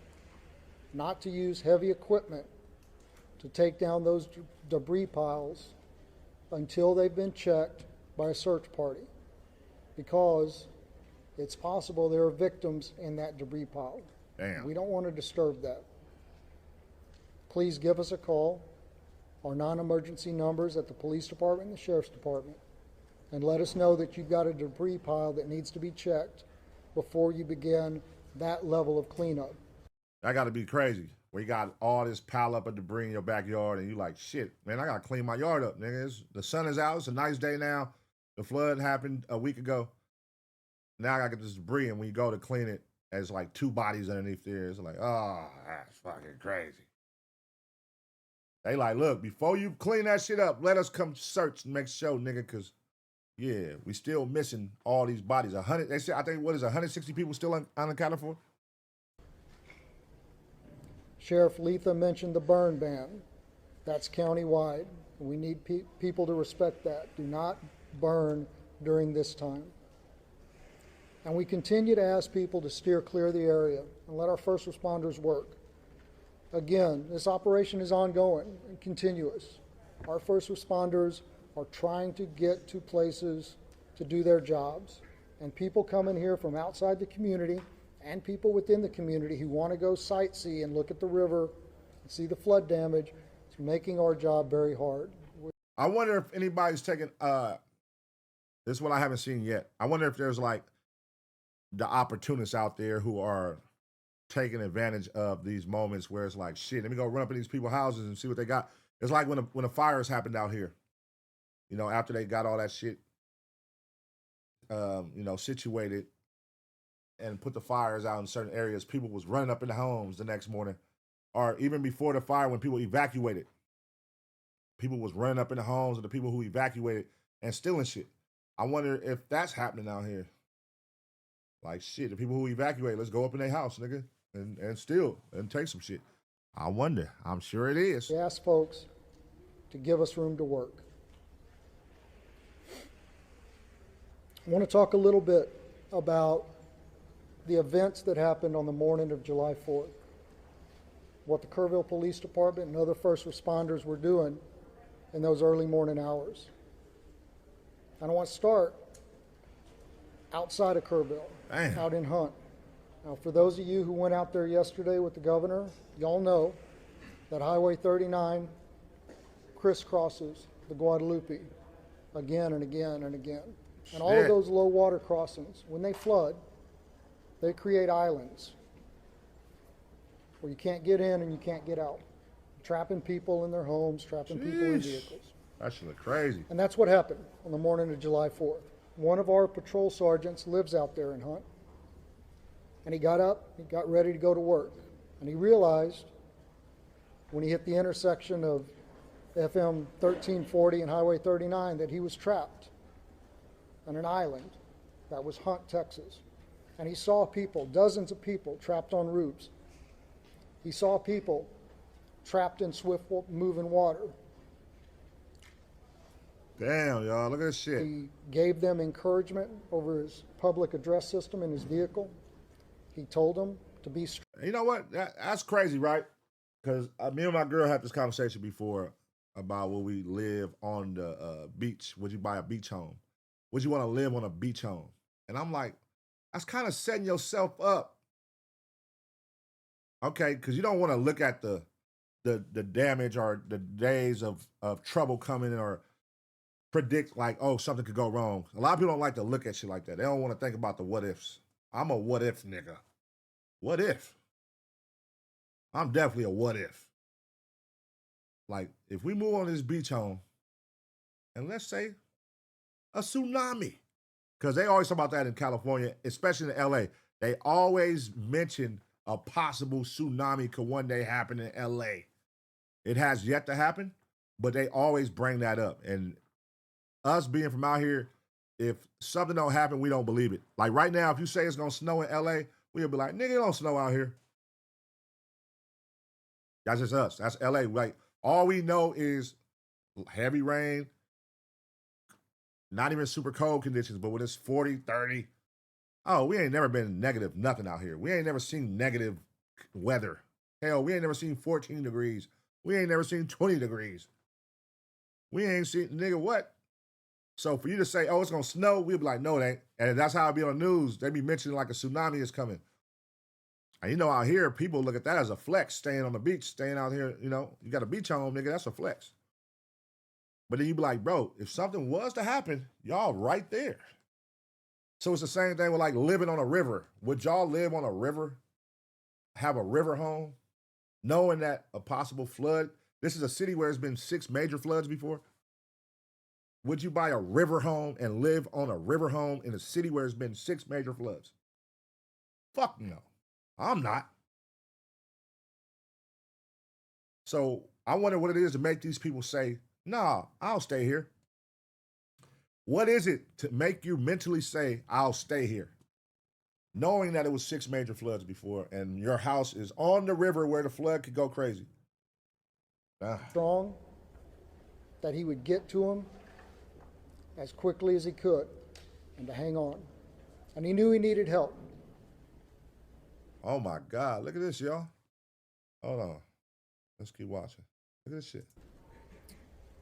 not to use heavy equipment to take down those debris piles until they've been checked by a search party, because it's possible there are victims in that debris pile. Damn. We don't want to disturb that. Please give us a call, our non-emergency numbers at the police department and the sheriff's department, and let us know that you've got a debris pile that needs to be checked before you begin that level of cleanup. That got to be crazy. Where you got all this pile up of debris in your backyard and you like, shit, man, I got to clean my yard up, nigga. The sun is out. It's a nice day now. The flood happened a week ago. Now I got to get this debris, and when you go to clean it, there's like 2 bodies underneath there. It's like, oh, that's fucking crazy. They like, look, before you clean that shit up, let us come search and make sure, nigga, because, yeah, we still missing all these bodies. 100, they said, I think, 160 people still unaccounted for? Sheriff Letha mentioned the burn ban. That's countywide. We need people to respect that. Do not burn during this time. And we continue to ask people to steer clear of the area and let our first responders work. Again, this operation is ongoing and continuous. Our first responders are trying to get to places to do their jobs. And people come in here from outside the community and people within the community who want to go sightsee and look at the river and see the flood damage. It's making our job very hard. I wonder if anybody's taking, this is what I haven't seen yet. I wonder if there's like the opportunists out there who are taking advantage of these moments where it's like, shit, let me go run up in these people's houses and see what they got. It's like when a fires happened out here, you know, after they got all that shit, you know, situated and put the fires out in certain areas, people was running up in the homes the next morning, or even before the fire when people evacuated. People was running up in the homes of the people who evacuated and stealing shit. I wonder if that's happening out here. Like, shit, the people who evacuate, let's go up in their house, nigga, and steal and take some shit. I wonder. I'm sure it is. We ask folks to give us room to work. I want to talk a little bit about the events that happened on the morning of July 4th. what the Kerrville Police Department and other first responders were doing in those early morning hours. And I want to start outside of Kerrville, out in Hunt. Now, for those of you who went out there yesterday with the governor, y'all know that Highway 39 crisscrosses the Guadalupe again and again and again. And all of those low water crossings, when they flood, they create islands where you can't get in and you can't get out, trapping people in their homes, trapping people in vehicles. That shit look crazy. And that's what happened on the morning of July 4th. One of our patrol sergeants lives out there in Hunt, and he got up, he got ready to go to work, and he realized when he hit the intersection of FM 1340 and Highway 39 that he was trapped on an island that was Hunt, Texas. And he saw people, dozens of people trapped on roofs. He saw people trapped in swift moving water. Damn, y'all, look at this shit. He gave them encouragement over his public address system in his vehicle. He told them to be strong. You know what? That's crazy, right? Because me and my girl had this conversation before about will we live on the beach? Would you buy a beach home? Would you want to live on a beach home? And I'm like, that's kind of setting yourself up. Okay, because you don't want to look at the damage or the days of trouble coming or predict like, oh, something could go wrong. A lot of people don't like to look at shit like that. They don't want to think about the what ifs. I'm a what if nigga. What if? I'm definitely a what if. Like, if we move on this beach home, and let's say a tsunami, because they always talk about that in California, especially in LA. They always mention a possible tsunami could one day happen in LA. It has yet to happen, but they always bring that up. And us being from out here, if something don't happen, we don't believe it. Like right now, if you say it's gonna snow in LA, we'll be like, nigga, it don't snow out here. That's just us. That's LA. Like, all we know is heavy rain, not even super cold conditions, but when it's 40, 30, oh, we ain't never been negative nothing out here. We ain't never seen negative weather. Hell, we ain't never seen 14 degrees. We ain't never seen 20 degrees. We ain't seen, nigga, what? So for you to say, oh, it's going to snow, we'll be like, no, it ain't. And that's how it be on the news. They be mentioning like a tsunami is coming. And you know, out here, people look at that as a flex, staying on the beach, staying out here, you know, you got a beach home, nigga, that's a flex. But then you be like, bro, if something was to happen, y'all right there. So it's the same thing with like living on a river. Would y'all live on a river, have a river home, knowing that a possible flood, this is a city where there's been 6 major floods before. Would you buy a river home and live on a river home in a city where there's been 6 major floods? Fuck no. I'm not. So I wonder what it is to make these people say, nah, I'll stay here. What is it to make you mentally say, I'll stay here? Knowing that it was 6 major floods before and your house is on the river where the flood could go crazy. Strong, that he would get to him as quickly as he could and to hang on. And he knew he needed help. Oh my God, look at this, y'all. Hold on. Let's keep watching. Look at this shit.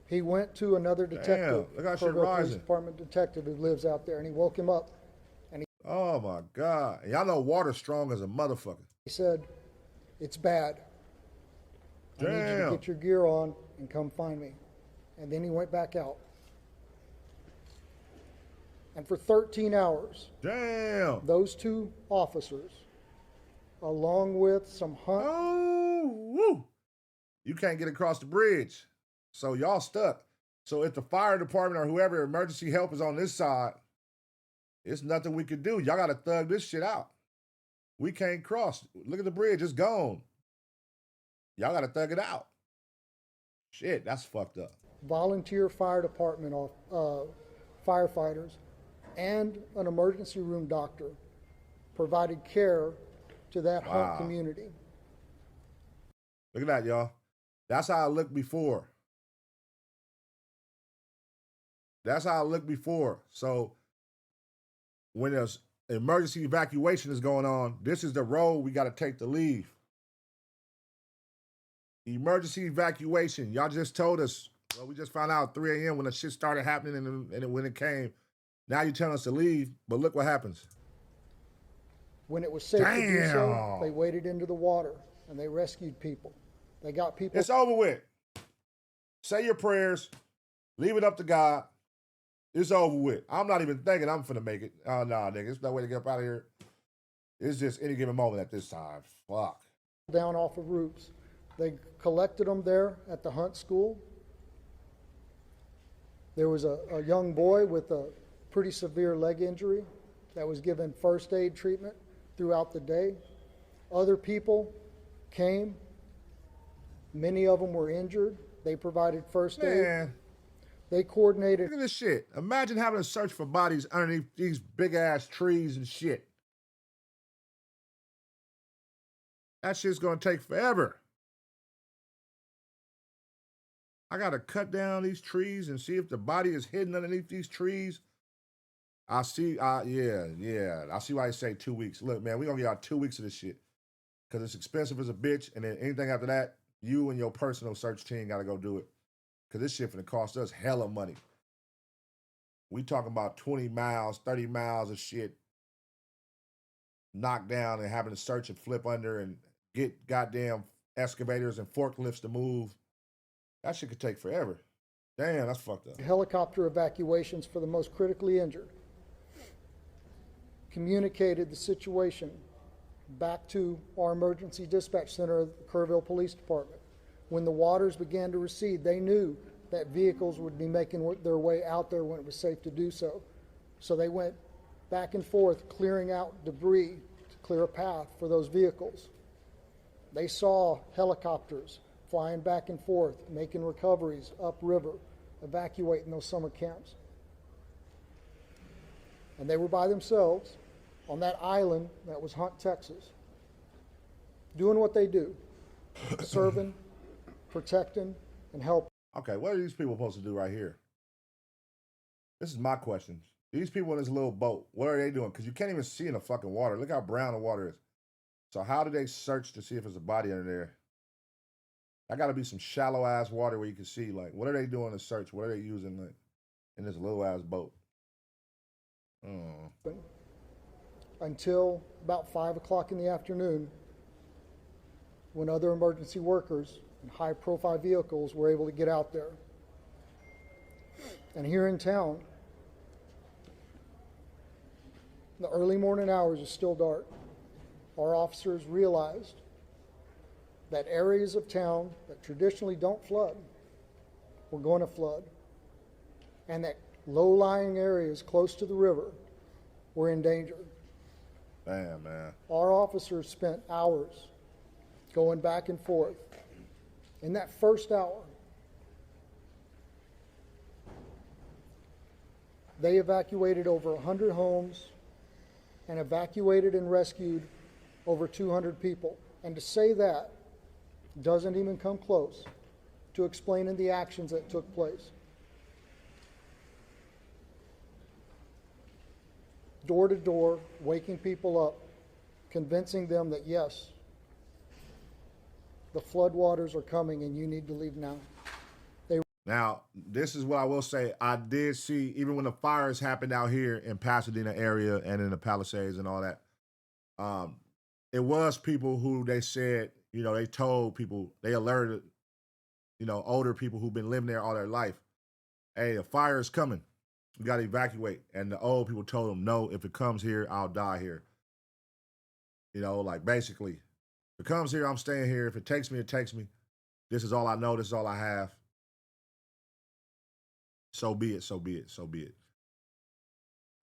He went to another detective, look how shit Kerrville Police rising. Department detective who lives out there, and he woke him up. And oh my God. Y'all know water's strong as a motherfucker. he said, it's bad. I need you to get your gear on and come find me. And then he went back out. And for 13 hours, those 2 officers, along with some Hunt. Oh, woo. You can't get across the bridge. So y'all stuck. So if the fire department or whoever emergency help is on this side, it's nothing we can do. Y'all got to thug this shit out. We can't cross. Look at the bridge. It's gone. Y'all got to thug it out. Shit, that's fucked up. Volunteer fire department firefighters and an emergency room doctor provided care to that Hunt community. Look at that, y'all. That's how I looked before. That's how I looked before. So when there's emergency evacuation is going on, this is the road we got to take to leave. Emergency evacuation. Y'all just told us. Well, we just found out 3 a.m. when the shit started happening and when it came. Now you're telling us to leave, but look what happens. When it was safe to do so, Damn. they waded into the water and they rescued people. They got people. It's over with. Say your prayers. Leave it up to God. It's over with. I'm not even thinking I'm finna make it. Oh, no, nigga. There's no way to get up out of here. It's just any given moment at this time. Fuck. Down off of roofs. They collected them there at the Hunt School. There was a young boy with a pretty severe leg injury that was given first aid treatment throughout the day. Other people came. Many of them were injured. They provided first aid. They coordinated. Look at this shit. Imagine having to search for bodies underneath these big ass trees and shit. That shit's gonna take forever. I gotta cut down these trees and see if the body is hidden underneath these trees. I see, yeah. I see why they say 2 weeks. Look, man, we gonna get out 2 weeks of this shit. Cause it's expensive as a bitch, and then anything after that, you and your personal search team gotta go do it. Cause this shit finna cost us hella money. We talking about 20 miles, 30 miles of shit knocked down and having to search and flip under and get goddamn excavators and forklifts to move. That shit could take forever. Damn, that's fucked up. Helicopter evacuations for the most critically injured. Communicated the situation back to our emergency dispatch center of the Kerrville Police Department. When the waters began to recede, they knew that vehicles would be making their way out there when it was safe to do so. So they went back and forth, clearing out debris to clear a path for those vehicles. They saw helicopters flying back and forth, making recoveries upriver, evacuating those summer camps. And they were by themselves on that island that was Hunt, Texas, doing what they do, serving, protecting, and helping. Okay, what are these people supposed to do right here? This is my question. These people in this little boat, what are they doing? Because you can't even see in the fucking water. Look how brown the water is. So how do they search to see if there's a body under there? That got to be some shallow ass water where you can see, like, what are they doing to search? What are they using, like, in this little ass boat? Until about 5 o'clock in the afternoon, when other emergency workers and high profile vehicles were able to get out there. And here in town, the early morning hours is still dark. Our officers realized that areas of town that traditionally don't flood were going to flood, and that low-lying areas close to the river were in danger. Damn, man. Our officers spent hours going back and forth. In that first hour, they evacuated over 100 homes and evacuated and rescued over 200 people. And to say that doesn't even come close to explaining the actions that took place. Door to door, waking people up, convincing them that yes, the floodwaters are coming and you need to leave now. Now, this is what I will say. I did see, even when the fires happened out here in Pasadena area and in the Palisades and all that, it was people who they said, you know, they told people, they alerted, you know, older people who've been living there all their life, hey, a fire is coming. We got to evacuate. And the old people told them, no, if it comes here, I'll die here. You know, like basically, if it comes here, I'm staying here. If it takes me, it takes me. This is all I know. This is all I have. So be it, so be it, so be it.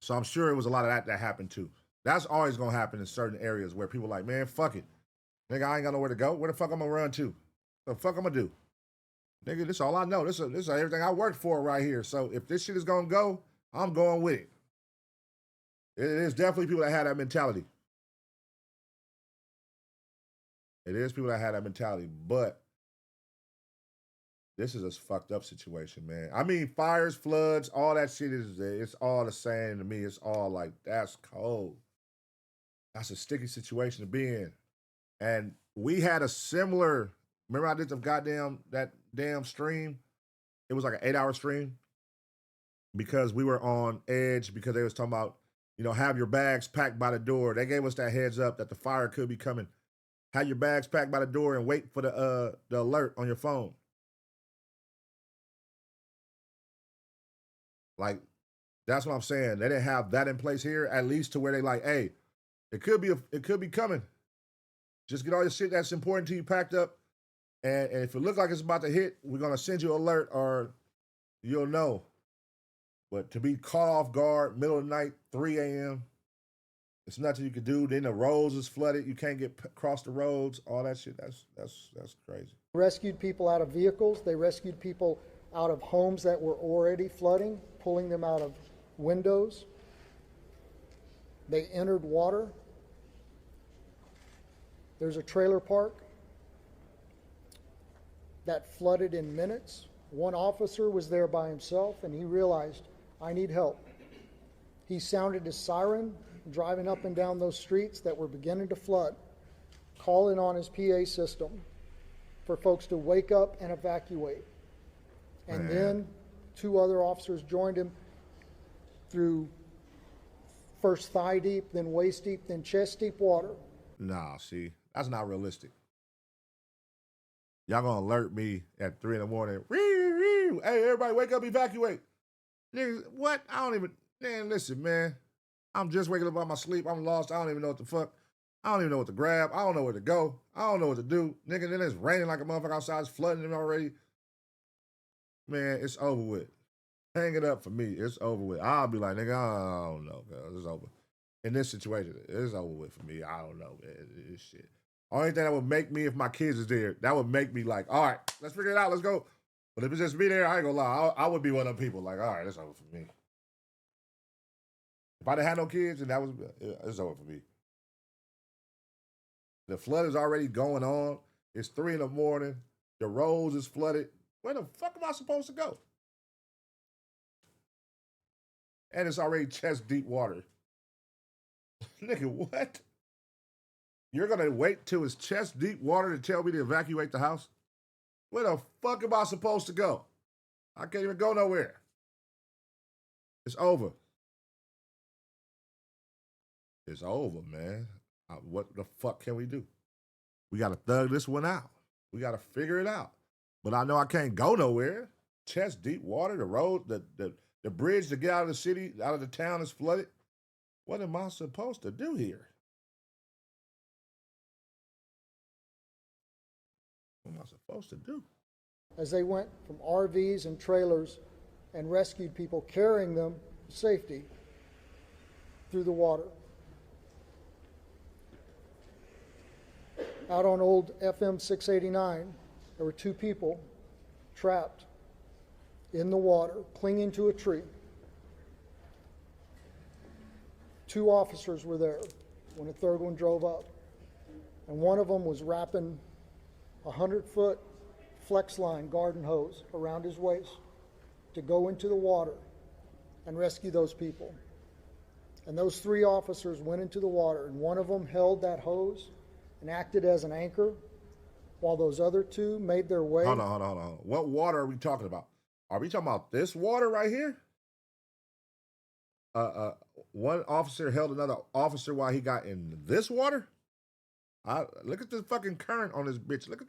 So I'm sure it was a lot of that happened too. That's always going to happen in certain areas where people are like, man, fuck it. Nigga, I ain't got nowhere to go. Where the fuck I'm going to run to? What the fuck I'm going to do? Nigga, this is all I know. This is everything I worked for right here. So if this shit is going to go, I'm going with it. It is definitely people that have that mentality. It is people that have that mentality, but this is a fucked up situation, man. I mean, fires, floods, all that shit it's all the same to me. It's all like, that's cold. That's a sticky situation to be in. And we had a similar Remember I did that damn stream? It was like an 8-hour stream because we were on edge because they was talking about, have your bags packed by the door. They gave us that heads up that the fire could be coming. Have your bags packed by the door and wait for the alert on your phone. Like, that's what I'm saying. They didn't have that in place here, at least to where they like, hey, it could be coming. Just get all your shit that's important to you packed up. And if it looks like it's about to hit, we're going to send you an alert or you'll know. But to be caught off guard, middle of the night, 3 a.m., it's nothing you could do. Then the roads is flooded. You can't get across the roads. All that shit, that's crazy. Rescued people out of vehicles. They rescued people out of homes that were already flooding, pulling them out of windows. They entered water. There's a trailer park that flooded in minutes. One officer was there by himself and he realized, I need help. He sounded his siren, driving up and down those streets that were beginning to flood, calling on his PA system for folks to wake up and evacuate. And then 2 other officers joined him through first thigh deep, then waist deep, then chest deep water. Nah, see, that's not realistic. Y'all gonna alert me at 3 in the morning. Hey, everybody wake up, evacuate. Niggas, what? I don't even, man, listen, man. I'm just waking up out my sleep. I'm lost. I don't even know what the fuck. I don't even know what to grab. I don't know where to go. I don't know what to do. Nigga, then it's raining like a motherfucker outside. It's flooding already. Man, it's over with. Hang it up for me. It's over with. I'll be like, nigga, I don't know, cuz it's over. In this situation, it's over with for me. I don't know, man. It's shit. Only thing that would make me, if my kids is there, that would make me like, all right, let's figure it out. Let's go. But if it's just me there, I ain't gonna lie. I would be one of them people like, all right, it's over for me. If I didn't have no kids, and it's over for me. The flood is already going on. It's 3 in the morning. The roads is flooded. Where the fuck am I supposed to go? And it's already chest deep water. Nigga, what? You're gonna wait till it's chest deep water to tell me to evacuate the house? Where the fuck am I supposed to go? I can't even go nowhere. It's over. It's over, man. What the fuck can we do? We gotta thug this one out. We gotta figure it out. But I know I can't go nowhere. Chest deep water, the road, the bridge to get out of the city, out of the town is flooded. What am I supposed to do here? What am I supposed to do? As they went from RVs and trailers and rescued people, carrying them to safety through the water. Out on old FM 689, there were 2 people trapped in the water, clinging to a tree. 2 officers were there when a 3rd one drove up. And one of them was wrapping a 100-foot flex line garden hose around his waist to go into the water and rescue those people. And those 3 officers went into the water, and one of them held that hose and acted as an anchor while those other 2 made their way. Hold on. What water are we talking about? Are we talking about this water right here? One officer held another officer while he got in this water? Look at the fucking current on this bitch. Look at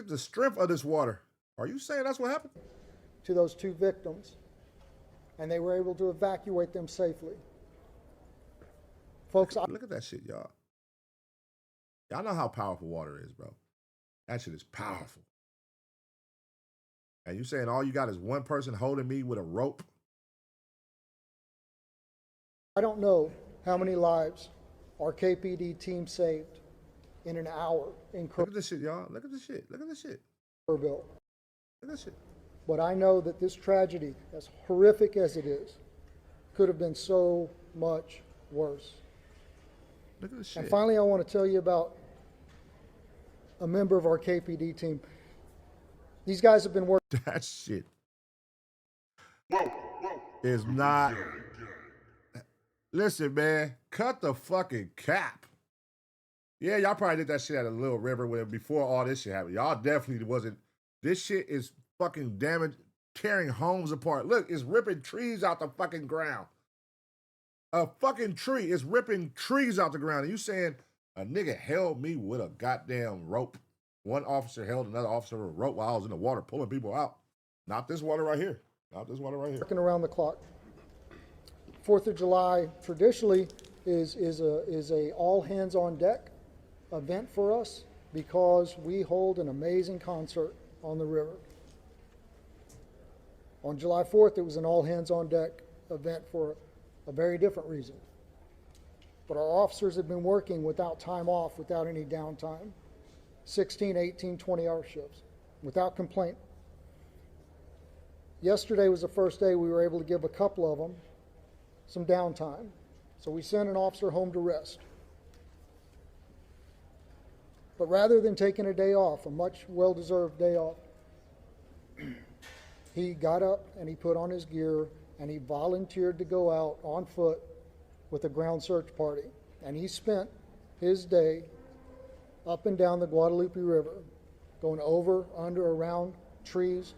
the strength of this water. Are you saying that's what happened? To those 2 victims, and they were able to evacuate them safely. Folks, look at that shit, y'all. Y'all know how powerful water is, bro. That shit is powerful. And you saying all you got is one person holding me with a rope? I don't know how many lives our KPD team saved in an hour in Look at this shit, y'all. Look at this shit. Look at this shit. Kerrville. Look at this shit. But I know that this tragedy, as horrific as it is, could have been so much worse. Look at this shit. And finally, I want to tell you about a member of our KPD team. These guys have been working. That shit is not. Listen, man, cut the fucking cap. Yeah, y'all probably did that shit at a little river before all this shit happened. Y'all definitely wasn't. This shit is fucking damaged, tearing homes apart. Look, it's ripping trees out the fucking ground. A fucking tree is ripping trees out the ground. And you saying a nigga held me with a goddamn rope. One officer held another officer with a rope while I was in the water pulling people out. Not this water right here. Not this water right here. Working around the clock. 4th of July traditionally is a all hands on deck event for us because we hold an amazing concert on the river. On July 4th, it was an all hands on deck event for a very different reason. But our officers have been working without time off, without any downtime, 16, 18, 20-hour shifts, without complaint. Yesterday was the first day we were able to give a couple of them some downtime. So we sent an officer home to rest. But rather than taking a day off, a much well-deserved day off, he got up and he put on his gear and he volunteered to go out on foot with a ground search party. And he spent his day up and down the Guadalupe River, going over, under, around trees.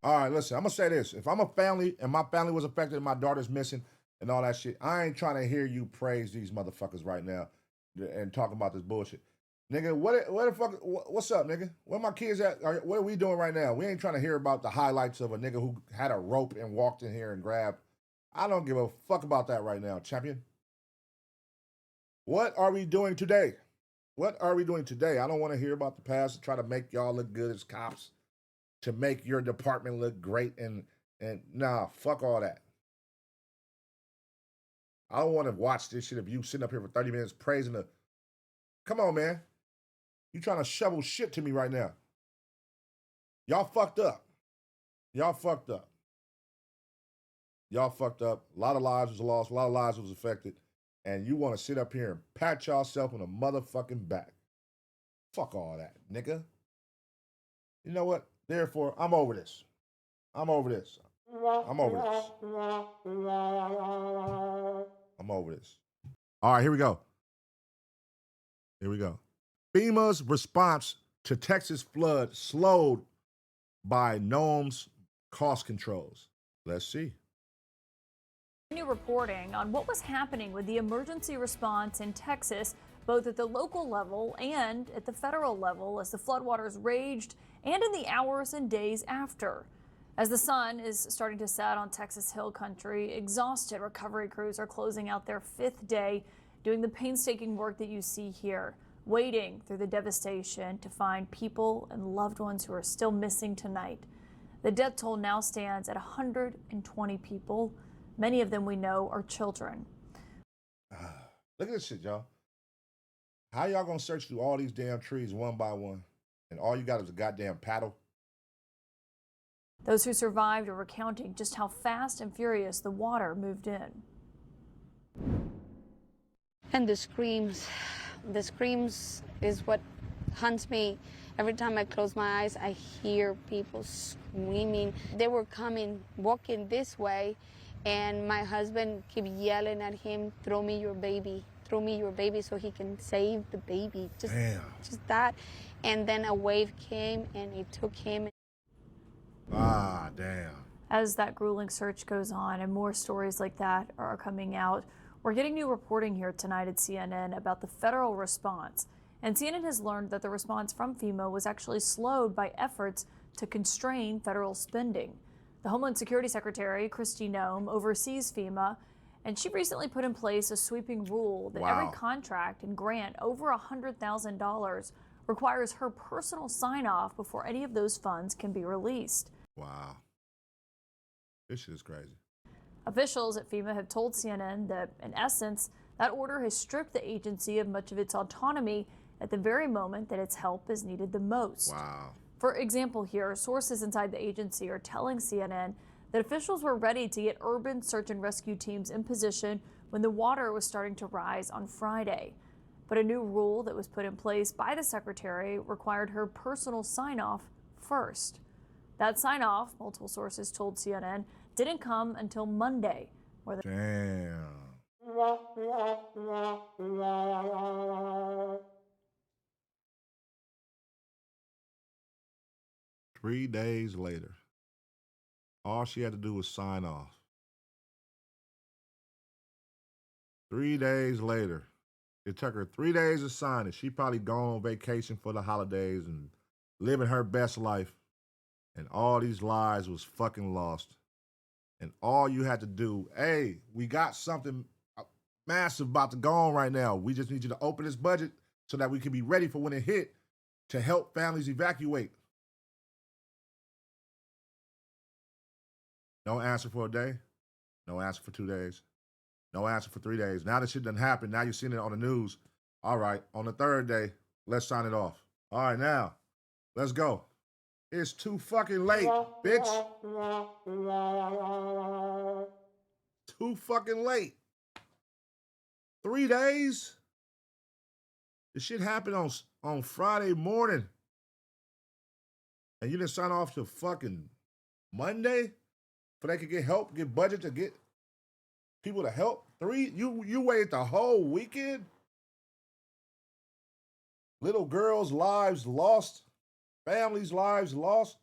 All right, listen, I'm going to say this. If I'm a family and my family was affected and my daughter's missing and all that shit, I ain't trying to hear you praise these motherfuckers right now and talking about this bullshit. Nigga, what's up, nigga? Where my kids at? What are we doing right now? We ain't trying to hear about the highlights of a nigga who had a rope and walked in here and grabbed. I don't give a fuck about that right now, champion. What are we doing today? What are we doing today? I don't want to hear about the past and try to make y'all look good as cops, to make your department look great and nah, fuck all that. I don't want to watch this shit of you sitting up here for 30 minutes praising the... Come on, man. You trying to shovel shit to me right now. Y'all fucked up. Y'all fucked up. Y'all fucked up. A lot of lives was lost. A lot of lives was affected. And you want to sit up here and pat yourself on the motherfucking back. Fuck all that, nigga. You know what? Therefore, I'm over this. I'm over this. I'm over this. I'm over this. All right, here we go. Here we go. FEMA's response to Texas flood slowed by NOM's cost controls. Let's see. New reporting on what was happening with the emergency response in Texas, both at the local level and at the federal level, as the floodwaters raged and in the hours and days after. As the sun is starting to set on Texas Hill Country, exhausted recovery crews are closing out their 5th day, doing the painstaking work that you see here, wading through the devastation to find people and loved ones who are still missing tonight. The death toll now stands at 120 people. Many of them we know are children. Look at this shit, y'all. How y'all gonna search through all these damn trees one by one and all you got is a goddamn paddle? Those who survived are recounting just how fast and furious the water moved in. And the screams is what haunts me. Every time I close my eyes, I hear people screaming. They were coming, walking this way, and my husband kept yelling at him, "Throw me your baby, throw me your baby," so he can save the baby. Just that. And then a wave came and it took him. Ah, damn. As that grueling search goes on and more stories like that are coming out, we're getting new reporting here tonight at CNN about the federal response. And CNN has learned that the response from FEMA was actually slowed by efforts to constrain federal spending. The Homeland Security Secretary, Kristi Noem, oversees FEMA, and she recently put in place a sweeping rule that every contract and grant over $100,000 requires her personal sign-off before any of those funds can be released. Wow. This shit is crazy. Officials at FEMA have told CNN that, in essence, that order has stripped the agency of much of its autonomy at the very moment that its help is needed the most. Wow. For example here, sources inside the agency are telling CNN that officials were ready to get urban search and rescue teams in position when the water was starting to rise on Friday. But a new rule that was put in place by the secretary required her personal sign-off first. That sign-off, multiple sources told CNN, didn't come until Monday. Damn. 3 days later, all she had to do was sign off. 3 days later, it took her 3 days to sign it. She probably gone on vacation for the holidays and living her best life. And all these lives was fucking lost. And all you had to do, hey, we got something massive about to go on right now. We just need you to open this budget so that we can be ready for when it hit to help families evacuate. No answer for a day. No answer for 2 days. No answer for 3 days. Now that shit done happened. Now you're seeing it on the news. All right, on the third day, let's sign it off. All right, now, let's go. It's too fucking late, bitch. Too fucking late. 3 days? This shit happened on Friday morning. And you didn't sign off till fucking Monday? So they could get help, get budget to get people to help? You waited the whole weekend? Little girls' lives lost, families' lives lost,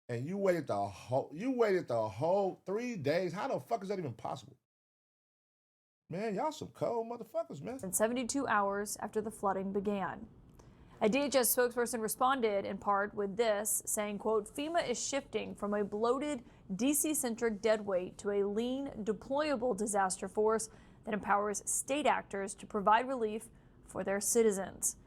and you waited the whole 3 days. How the fuck is that even possible? Man, y'all some cold motherfuckers, man. And 72 hours after the flooding began. A DHS spokesperson responded in part with this, saying, quote, FEMA is shifting from a bloated, DC-centric deadweight to a lean, deployable disaster force that empowers state actors to provide relief for their citizens.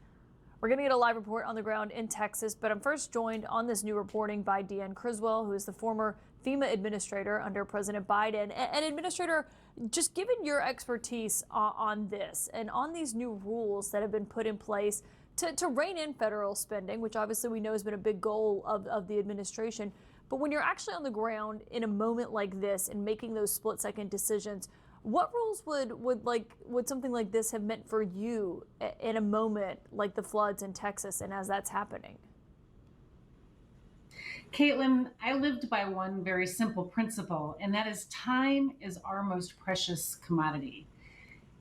We're going to get a live report on the ground in Texas, but I'm first joined on this new reporting by Deanne Criswell, who is the former FEMA administrator under President Biden. And Administrator, just given your expertise on this and on these new rules that have been put in place to rein in federal spending, which obviously we know has been a big goal of the administration, but when you're actually on the ground in a moment like this and making those split-second decisions, what rules would something like this have meant for you in a moment like the floods in Texas and as that's happening? Caitlin, I lived by one very simple principle, and that is time is our most precious commodity.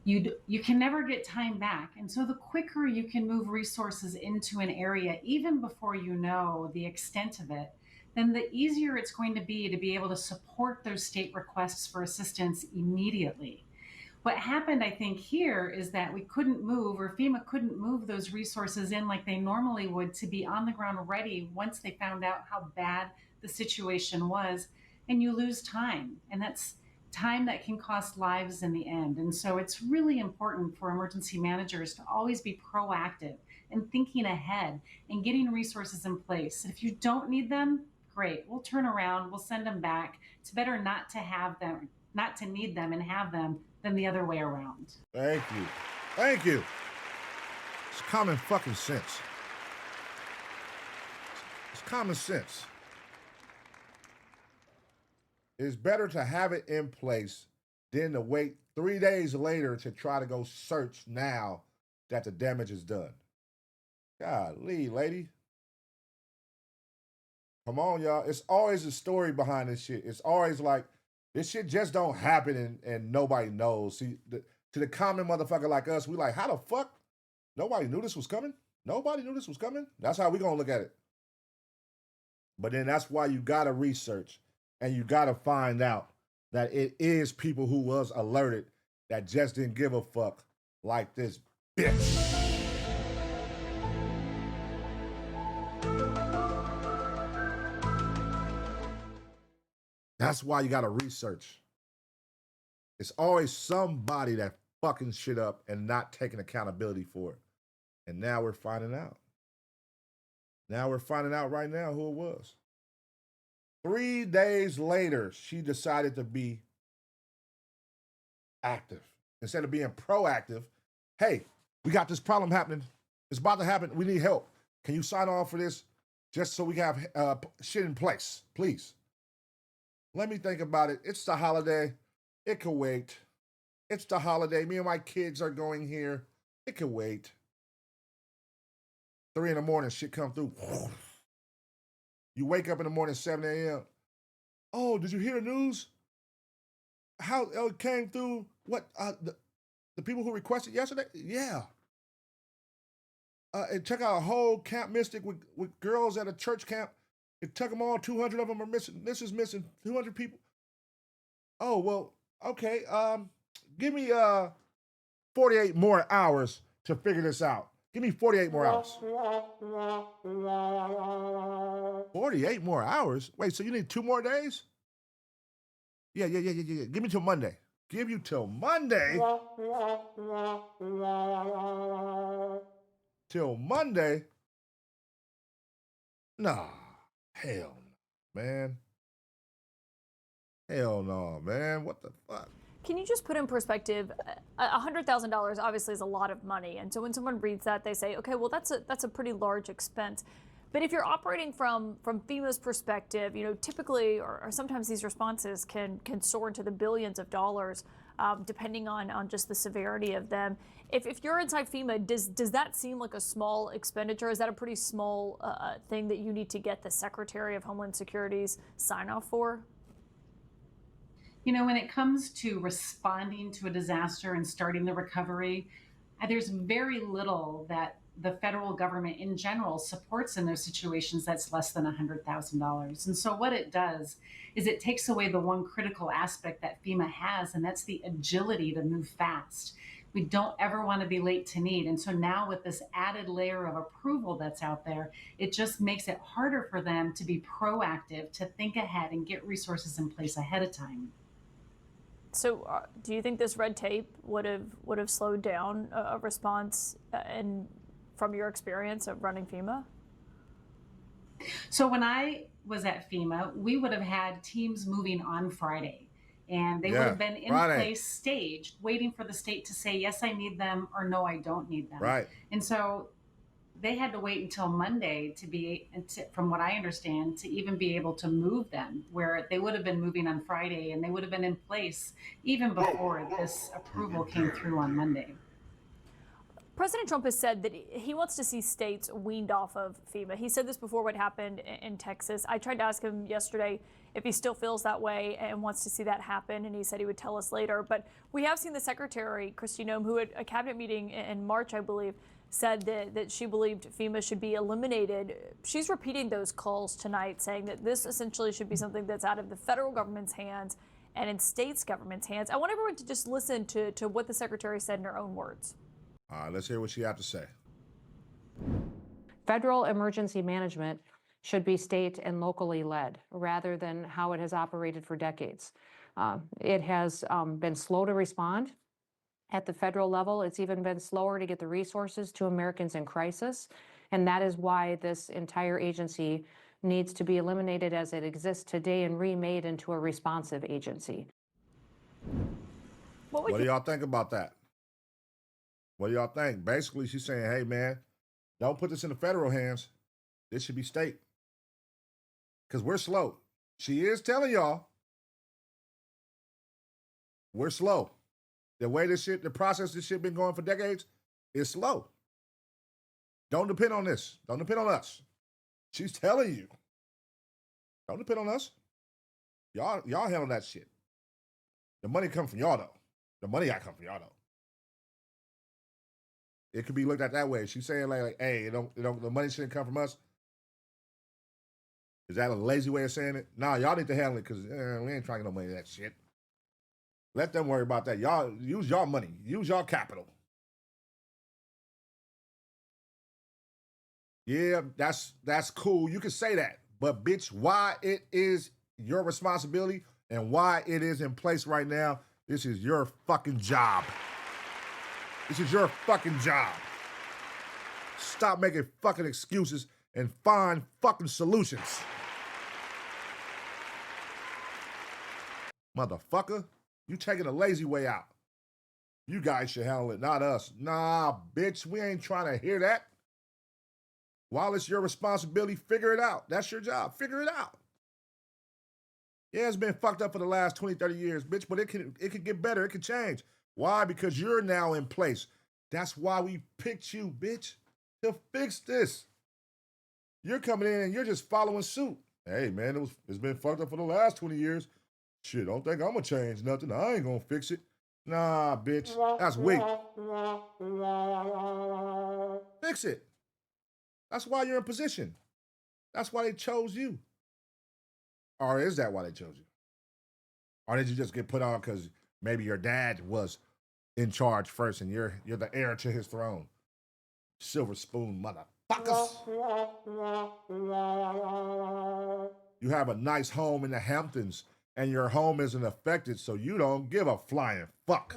You can never get time back. And so the quicker you can move resources into an area, even before you know the extent of it, then the easier it's going to be able to support those state requests for assistance immediately. What happened, I think, here is that we couldn't move, or FEMA couldn't move those resources in like they normally would to be on the ground ready once they found out how bad the situation was, and you lose time. And that's time that can cost lives in the end. And so it's really important for emergency managers to always be proactive and thinking ahead and getting resources in place. If you don't need them, great, we'll turn around, we'll send them back. It's better not to have them, not to need them and have them than the other way around. Thank you. Thank you. It's common fucking sense. It's common sense. It's better to have it in place than to wait 3 days later to try to go search now that the damage is done. Golly, lady. Come on, y'all. It's always a story behind this shit. It's always like, this shit just don't happen and nobody knows. See, to the common motherfucker like us, we like, how the fuck? Nobody knew this was coming? Nobody knew this was coming? That's how we gonna look at it. But then that's why you gotta research and you gotta find out that it is people who was alerted that just didn't give a fuck like this bitch. That's why you gotta research. It's always somebody that fucking shit up and not taking accountability for it. And now we're finding out. Now we're finding out right now who it was. 3 days later, she decided to be active. Instead of being proactive, hey, we got this problem happening. It's about to happen. We need help. Can you sign off for this just so we have shit in place, please? Let me think about it. It's the holiday. It can wait. It's the holiday. Me and my kids are going here. It can wait. 3 in the morning, shit come through. You wake up in the morning, 7 a.m. Oh, did you hear the news? How it came through? What, the people who requested yesterday? Yeah. And check out a whole Camp Mystic with girls at a church camp It took them all. 200 of them are missing. This is missing 200 people. Oh, well, okay. Give me 48 more hours to figure this out. Give me 48 more hours. 48 more hours? Wait, so you need 2 more days? Yeah. Give me till Monday. Give you till Monday? Till Monday? Nah. Hell no, man. Hell no, man. What the fuck? Can you just put in perspective, $100,000 obviously is a lot of money. And so when someone reads that, they say, okay, well, that's a pretty large expense. But if you're operating from FEMA's perspective, you know, typically or sometimes these responses can soar into the billions of dollars, depending on just the severity of them. If you're inside FEMA, does that seem like a small expenditure? Is that a pretty small thing that you need to get the Secretary of Homeland Security's sign off for? You know, when it comes to responding to a disaster and starting the recovery, there's very little that the federal government in general supports in those situations that's less than $100,000. And so what it does is it takes away the one critical aspect that FEMA has, and that's the agility to move fast. We don't ever want to be late to need. And so now with this added layer of approval that's out there, it just makes it harder for them to be proactive, to think ahead and get resources in place ahead of time. So do you think this red tape would have slowed down a response and from your experience of running FEMA? So when I was at FEMA, we would have had teams moving on Friday, and they would have been in place, staged, waiting for the state to say, yes, I need them, or no, I don't need them. Right. And so they had to wait until Monday from what I understand, to even be able to move them, where they would have been moving on Friday and they would have been in place even before this approval came through on Monday. President Trump has said that he wants to see states weaned off of FEMA. He said this before what happened in Texas. I tried to ask him yesterday if he still feels that way and wants to see that happen, and he said he would tell us later. But we have seen the Secretary, Kristi Noem, who at a cabinet meeting in March, I believe, said that she believed FEMA should be eliminated. She's repeating those calls tonight, saying that this essentially should be something that's out of the federal government's hands and in states' government's hands. I want everyone to just listen to what the Secretary said in her own words. All right, let's hear what she has to say. Federal emergency management should be state and locally led rather than how it has operated for decades. It has been slow to respond. At the federal level, it's even been slower to get the resources to Americans in crisis, and that is why this entire agency needs to be eliminated as it exists today and remade into a responsive agency. What do y'all think about that? What do y'all think? Basically, she's saying, hey, man, don't put this in the federal hands. This should be state. Because we're slow. She is telling y'all we're slow. The way the process this shit been going for decades is slow. Don't depend on this. Don't depend on us. She's telling you. Don't depend on us. Y'all handle that shit. The money come from y'all, though. The money got to come from y'all, though. It could be looked at that way. She's saying like hey, the money shouldn't come from us. Is that a lazy way of saying it? Nah, y'all need to handle it because we ain't trying to get no money to that shit. Let them worry about that. Y'all use y'all money. Use y'all capital. Yeah, that's cool. You can say that. But bitch, why it is your responsibility and why it is in place right now, this is your fucking job. This is your fucking job. Stop making fucking excuses and find fucking solutions. Motherfucker. You taking a lazy way out. You guys should handle it, not us. Nah, bitch, we ain't trying to hear that. While it's your responsibility, figure it out. That's your job. Figure it out. Yeah, it's been fucked up for the last 20, 30 years, bitch, but it can get better. It can change. Why? Because you're now in place. That's why we picked you, bitch, to fix this. You're coming in and you're just following suit. Hey, man, it's been fucked up for the last 20 years. Shit, don't think I'm gonna change nothing. I ain't gonna fix it. Nah, bitch, that's weak. Fix it. That's why you're in position. That's why they chose you. Or is that why they chose you? Or did you just get put on because maybe your dad was in charge first and you're the heir to his throne? Silver spoon motherfuckers. You have a nice home in the Hamptons and your home isn't affected, so you don't give a flying fuck.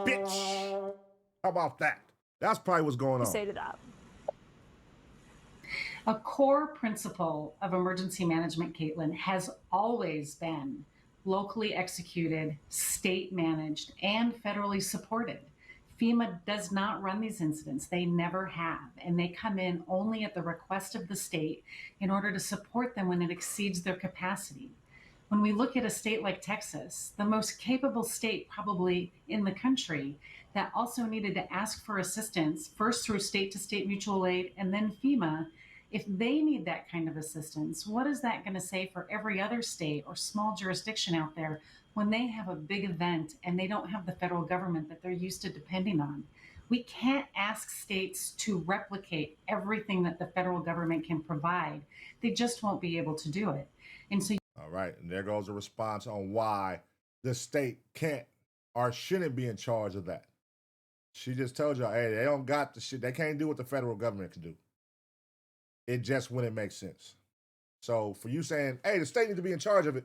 Bitch. How about that? That's probably what's going on. Say to that. A core principle of emergency management, Caitlin, has always been locally executed, state managed, and federally supported. FEMA does not run these incidents. They never have. And they come in only at the request of the state in order to support them when it exceeds their capacity. When we look at a state like Texas, the most capable state probably in the country, that also needed to ask for assistance, first through state-to-state mutual aid and then FEMA, if they need that kind of assistance, what is that going to say for every other state or small jurisdiction out there when they have a big event and they don't have the federal government that they're used to depending on? We can't ask states to replicate everything that the federal government can provide. They just won't be able to do it. And so, all right, and there goes a response on why the state can't or shouldn't be in charge of that. She just told you, hey, they don't got the shit. They can't do what the federal government can do. It just wouldn't make sense. So for you saying, hey, the state needs to be in charge of it,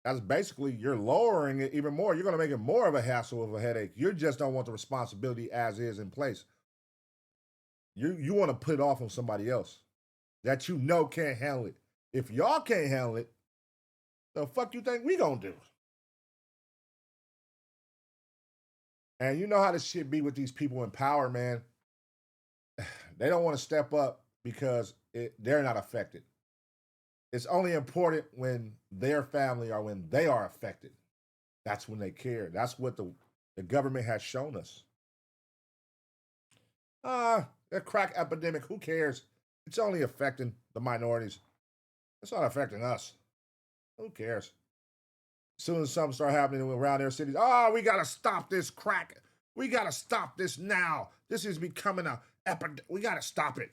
that's basically, you're lowering it even more. You're going to make it more of a hassle, of a headache. You just don't want the responsibility as is in place. You want to put it off on somebody else that you know can't handle it. If y'all can't handle it, the fuck you think we gonna do? And you know how this shit be with these people in power, man. They don't want to step up because they're not affected. It's only important when their family or when they are affected. That's when they care. That's what the government has shown us. The crack epidemic, who cares? It's only affecting the minorities. It's not affecting us. Who cares? As soon as something starts happening around their cities, we got to stop this crack. We got to stop this now. This is becoming an epidemic. We got to stop it.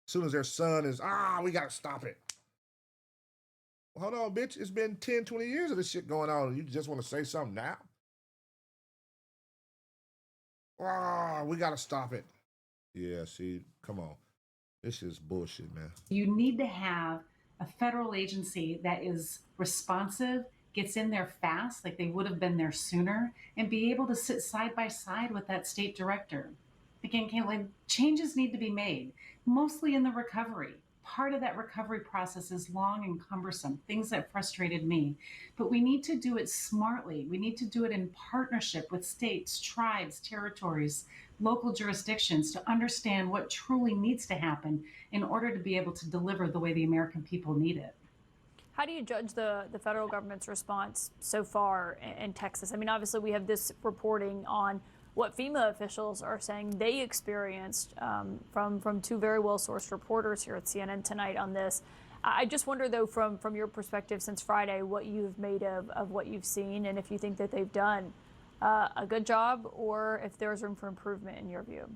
As soon as their son is, we got to stop it. Well, hold on, bitch. It's been 10, 20 years of this shit going on, and you just want to say something now? We got to stop it. Yeah, see, come on. This is bullshit, man. you need to have a federal agency that is responsive, gets in there fast, like they would have been there sooner, and be able to sit side by side with that state director. Again, Caitlin, changes need to be made, mostly in the recovery. Part of that recovery process is long and cumbersome, things that frustrated me. But we need to do it smartly. We need to do it in partnership with states, tribes, territories, local jurisdictions to understand what truly needs to happen in order to be able to deliver the way the American people need it. How do you judge the federal government's response so far in Texas? I mean, obviously we have this reporting on what FEMA officials are saying they experienced from two very well-sourced reporters here at CNN tonight on this. I just wonder, though, from your perspective since Friday, what you've made of what you've seen, and if you think that they've done a good job or if there's room for improvement in your view.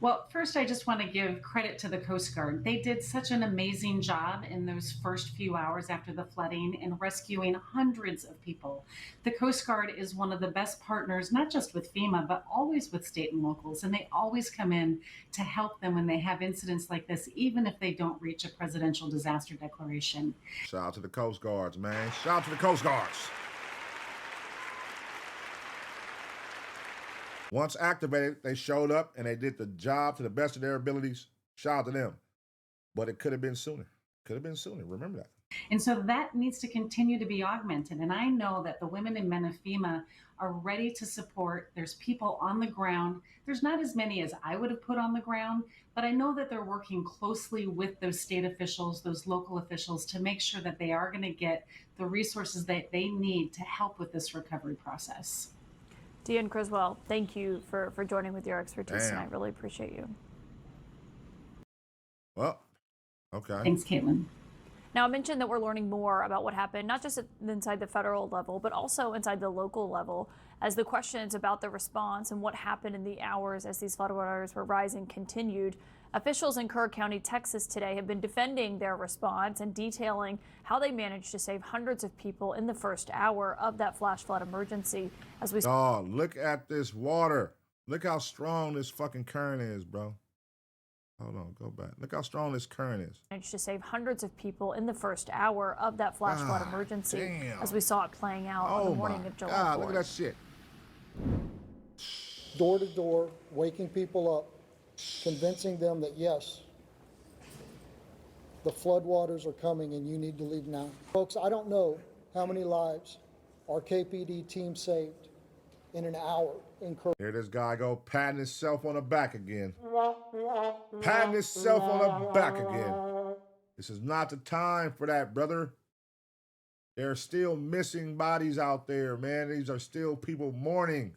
Well, first, I just want to give credit to the Coast Guard. They did such an amazing job in those first few hours after the flooding in rescuing hundreds of people. The Coast Guard is one of the best partners, not just with FEMA, but always with state and locals. And they always come in to help them when they have incidents like this, even if they don't reach a presidential disaster declaration. Shout out to the Coast Guards, man. Shout out to the Coast Guards. Once activated, they showed up and they did the job to the best of their abilities. Shout out to them. But it could have been sooner. Could have been sooner. Remember that. And so that needs to continue to be augmented. And I know that the women and men of FEMA are ready to support. There's people on the ground. There's not as many as I would have put on the ground, but I know that they're working closely with those state officials, those local officials, to make sure that they are going to get the resources that they need to help with this recovery process. Deanne Criswell, thank you for joining with your expertise tonight. Really appreciate you. Well, okay. Thanks, Caitlin. Now, I mentioned that we're learning more about what happened, not just inside the federal level, but also inside the local level, as the questions about the response and what happened in the hours as these floodwaters were rising continued. Officials in Kerr County, Texas today have been defending their response and detailing how they managed to save hundreds of people in the first hour of that flash flood emergency. As we look at this water. Look how strong this fucking current is, bro. Hold on, go back. Look how strong this current is. managed to save hundreds of people in the first hour of that flash flood emergency, damn. as we saw it playing out on the morning of July 4th. Look at that shit. Door to door, waking people up, convincing them that yes, the floodwaters are coming and you need to leave now. Folks, I don't know how many lives our KPD team saved in an hour in Kerr. Here this guy go patting himself on the back again. Patting himself on the back again. This is not the time for that, brother. There are still missing bodies out there, man. These are still people mourning.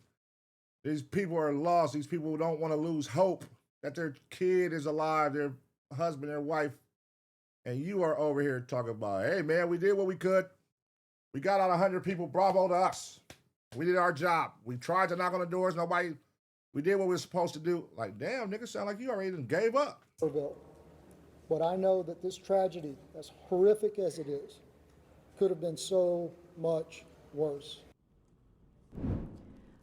These people are lost. These people don't want to lose hope that their kid is alive, their husband, their wife. And you are over here talking about, hey, man, we did what we could. We got out 100 people. Bravo to us. We did our job. We tried to knock on the doors. Nobody, we did what we were supposed to do. Like, damn, nigga, sound like you already done gave up. But I know that this tragedy, as horrific as it is, could have been so much worse.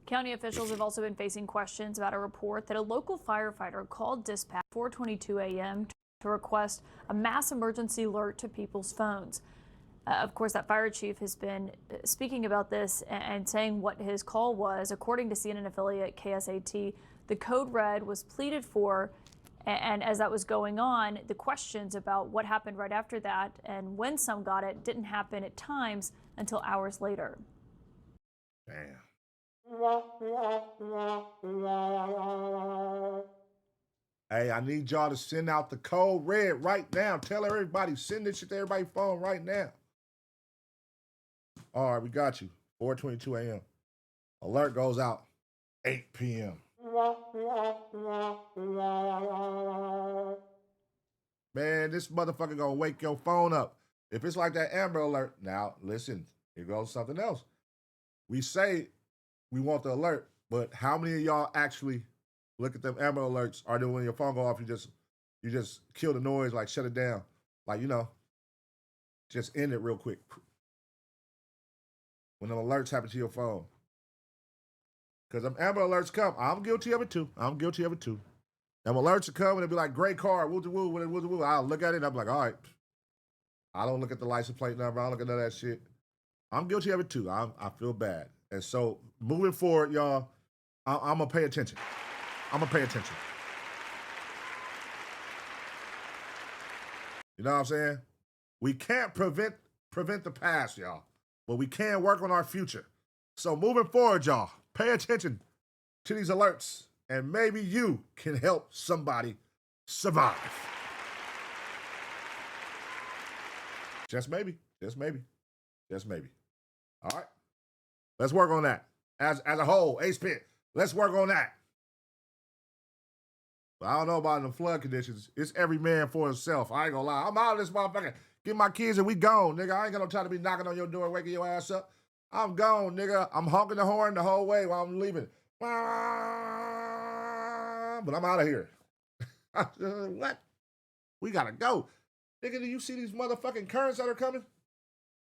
County officials have also been facing questions about a report that a local firefighter called dispatch at 4:22 a.m. to request a mass emergency alert to people's phones. Of course, that fire chief has been speaking about this and saying what his call was. According to CNN affiliate KSAT, the code red was pleaded for, and as that was going on, the questions about what happened right after that and when some got it didn't happen at times until hours later. Damn. Hey, I need y'all to send out the code red right now. Tell everybody, send this shit to everybody's phone right now. All right, we got you. 4:22 a.m. Alert goes out 8 p.m. Man, this motherfucker gonna wake your phone up. If it's like that Amber Alert, now listen, here goes something else. We say we want the alert, but how many of y'all actually look at them Amber Alerts? Or then when your phone go off, you just kill the noise, like shut it down, like just end it real quick. When them alerts happen to your phone. Because them Amber Alerts come. I'm guilty of it too. Them alerts will come and it'll be like, gray car, woo-woo, woo-woo. I'll look at it and I'm like, all right. I don't look at the license plate number. I don't look at none of that shit. I'm guilty of it too. I feel bad. And so moving forward, y'all, I'm going to pay attention. You know what I'm saying? We can't prevent the past, y'all. But we can work on our future. So moving forward, y'all, pay attention to these alerts, and maybe you can help somebody survive. Just maybe. All right? Let's work on that. As a whole, Ace Pit, let's work on that. But I don't know about the flood conditions. It's every man for himself. I ain't gonna lie. I'm out of this motherfucker. Get my kids and we gone, nigga. I ain't got no time to be knocking on your door, waking your ass up. I'm gone, nigga. I'm honking the horn the whole way while I'm leaving. But I'm out of here. What? We gotta go. Nigga, do you see these motherfucking currents that are coming?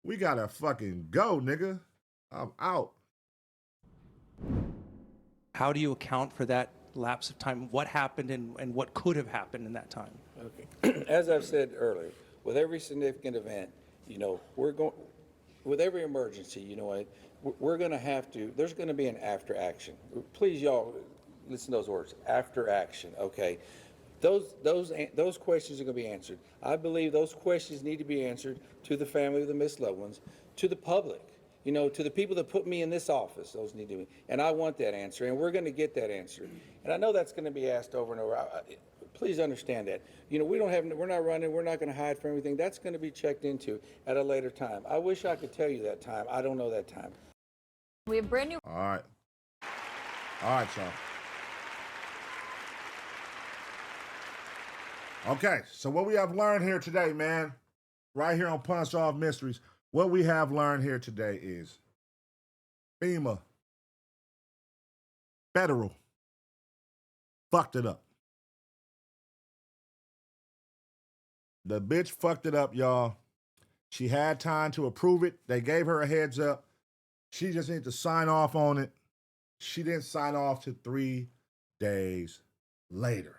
We gotta fucking go, nigga. I'm out. How do you account for that lapse of time? What happened and what could have happened in that time? Okay. As I've said earlier, with every significant event, we're going, with every emergency, we're going to have to, there's going to be an after action. Please, y'all, listen to those words, after action, okay? Those questions are going to be answered. I believe those questions need to be answered to the family of the missed loved ones, to the public, to the people that put me in this office. Those need to be, and I want that answer, and we're going to get that answer. And I know that's going to be asked over and over. Please understand that. We're not running, we're not going to hide from everything. That's going to be checked into at a later time. I wish I could tell you that time. I don't know that time. We have brand new. All right, y'all. Okay, so what we have learned here today, man, right here on Punsolved Mysteries, what we have learned here today is FEMA, federal, fucked it up. The bitch fucked it up, y'all. She had time to approve it. They gave her a heads up. She just needed to sign off on it. She didn't sign off till 3 days later.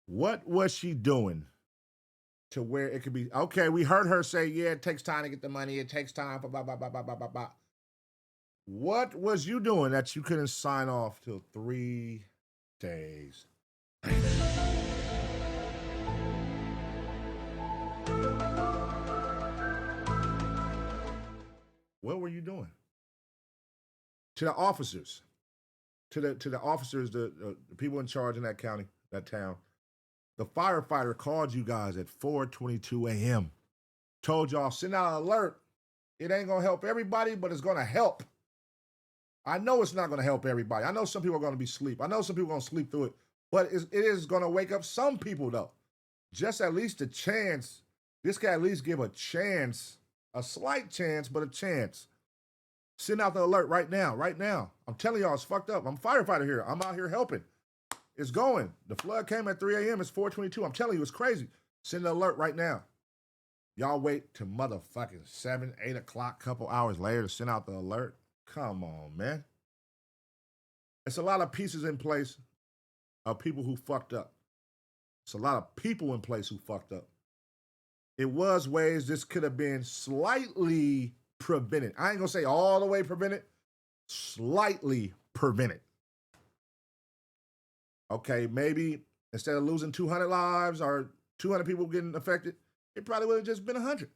What was she doing to where it could be, okay, we heard her say, yeah, it takes time to get the money. It takes time for blah, blah, blah, blah, blah, blah, blah. What was you doing that you couldn't sign off till 3 days later? What were you doing? To the officers, to the officers, the people in charge in that county, that town, the firefighter called you guys at 4:22 a.m. Told y'all, send out an alert. It ain't gonna help everybody, but it's gonna help. I know it's not gonna help everybody. I know some people are gonna be asleep. I know some people are gonna sleep through it, but it is gonna wake up some people though. Just at least a chance. This can at least give a chance, a slight chance, but a chance. Send out the alert right now, right now. I'm telling y'all, it's fucked up. I'm a firefighter here. I'm out here helping. It's going. The flood came at 3 a.m. It's 4:22. I'm telling you, it's crazy. Send an alert right now. Y'all wait till motherfucking 7, 8 o'clock, couple hours later to send out the alert. Come on, man. It's a lot of pieces in place of people who fucked up. It's a lot of people in place who fucked up. It was ways this could have been slightly prevented. I ain't gonna say all the way prevented, slightly prevented. Okay, maybe instead of losing 200 lives or 200 people getting affected, it probably would have just been 100.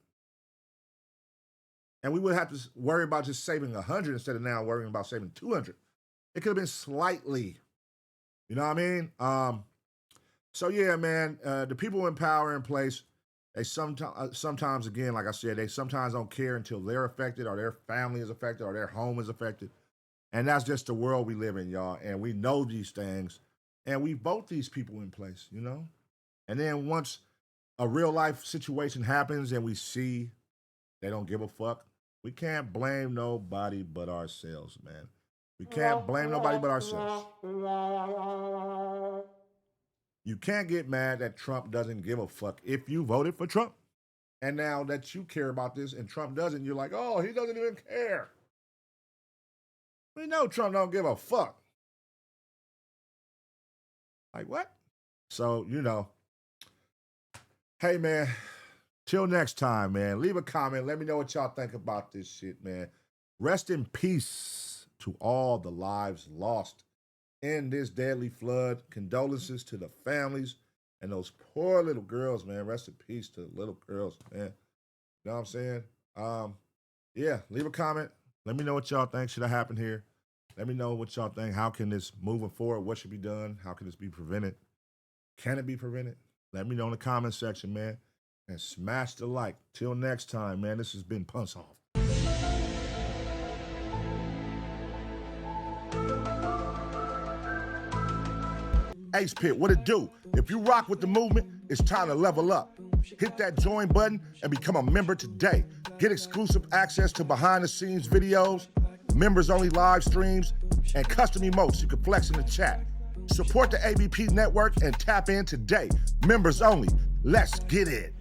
And we would have to worry about just saving 100 instead of now worrying about saving 200. It could have been slightly, you know what I mean? So yeah, man, the people in power in place, they sometimes, again, like I said, they sometimes don't care until they're affected or their family is affected or their home is affected. And that's just the world we live in, y'all. And we know these things. And we vote these people in place, you know? And then once a real life situation happens and we see they don't give a fuck, we can't blame nobody but ourselves, man. We can't blame nobody but ourselves. You can't get mad that Trump doesn't give a fuck if you voted for Trump. And now that you care about this and Trump doesn't, you're like, oh, he doesn't even care. We know Trump don't give a fuck. Like, what? So, you know, hey, man, till next time, man, leave a comment. Let me know what y'all think about this shit, man. Rest in peace to all the lives lost in this deadly flood. Condolences to the families and those poor little girls, man. Rest in peace to the little girls, man. You know what I'm saying? Yeah, leave a comment. Let me know what y'all think should have happened here. Let me know what y'all think. How can this, moving forward, what should be done? How can this be prevented? Can it be prevented? Let me know in the comment section, man. And smash the like. Till next time, man. This has been Punsolved. Ace Pit, what it do? If you rock with the movement, it's time to level up. Hit that join button and become a member today. Get exclusive access to behind-the-scenes videos, members-only live streams, and custom emotes you can flex in the chat. Support the ABP Network and tap in today. Members only. Let's get it.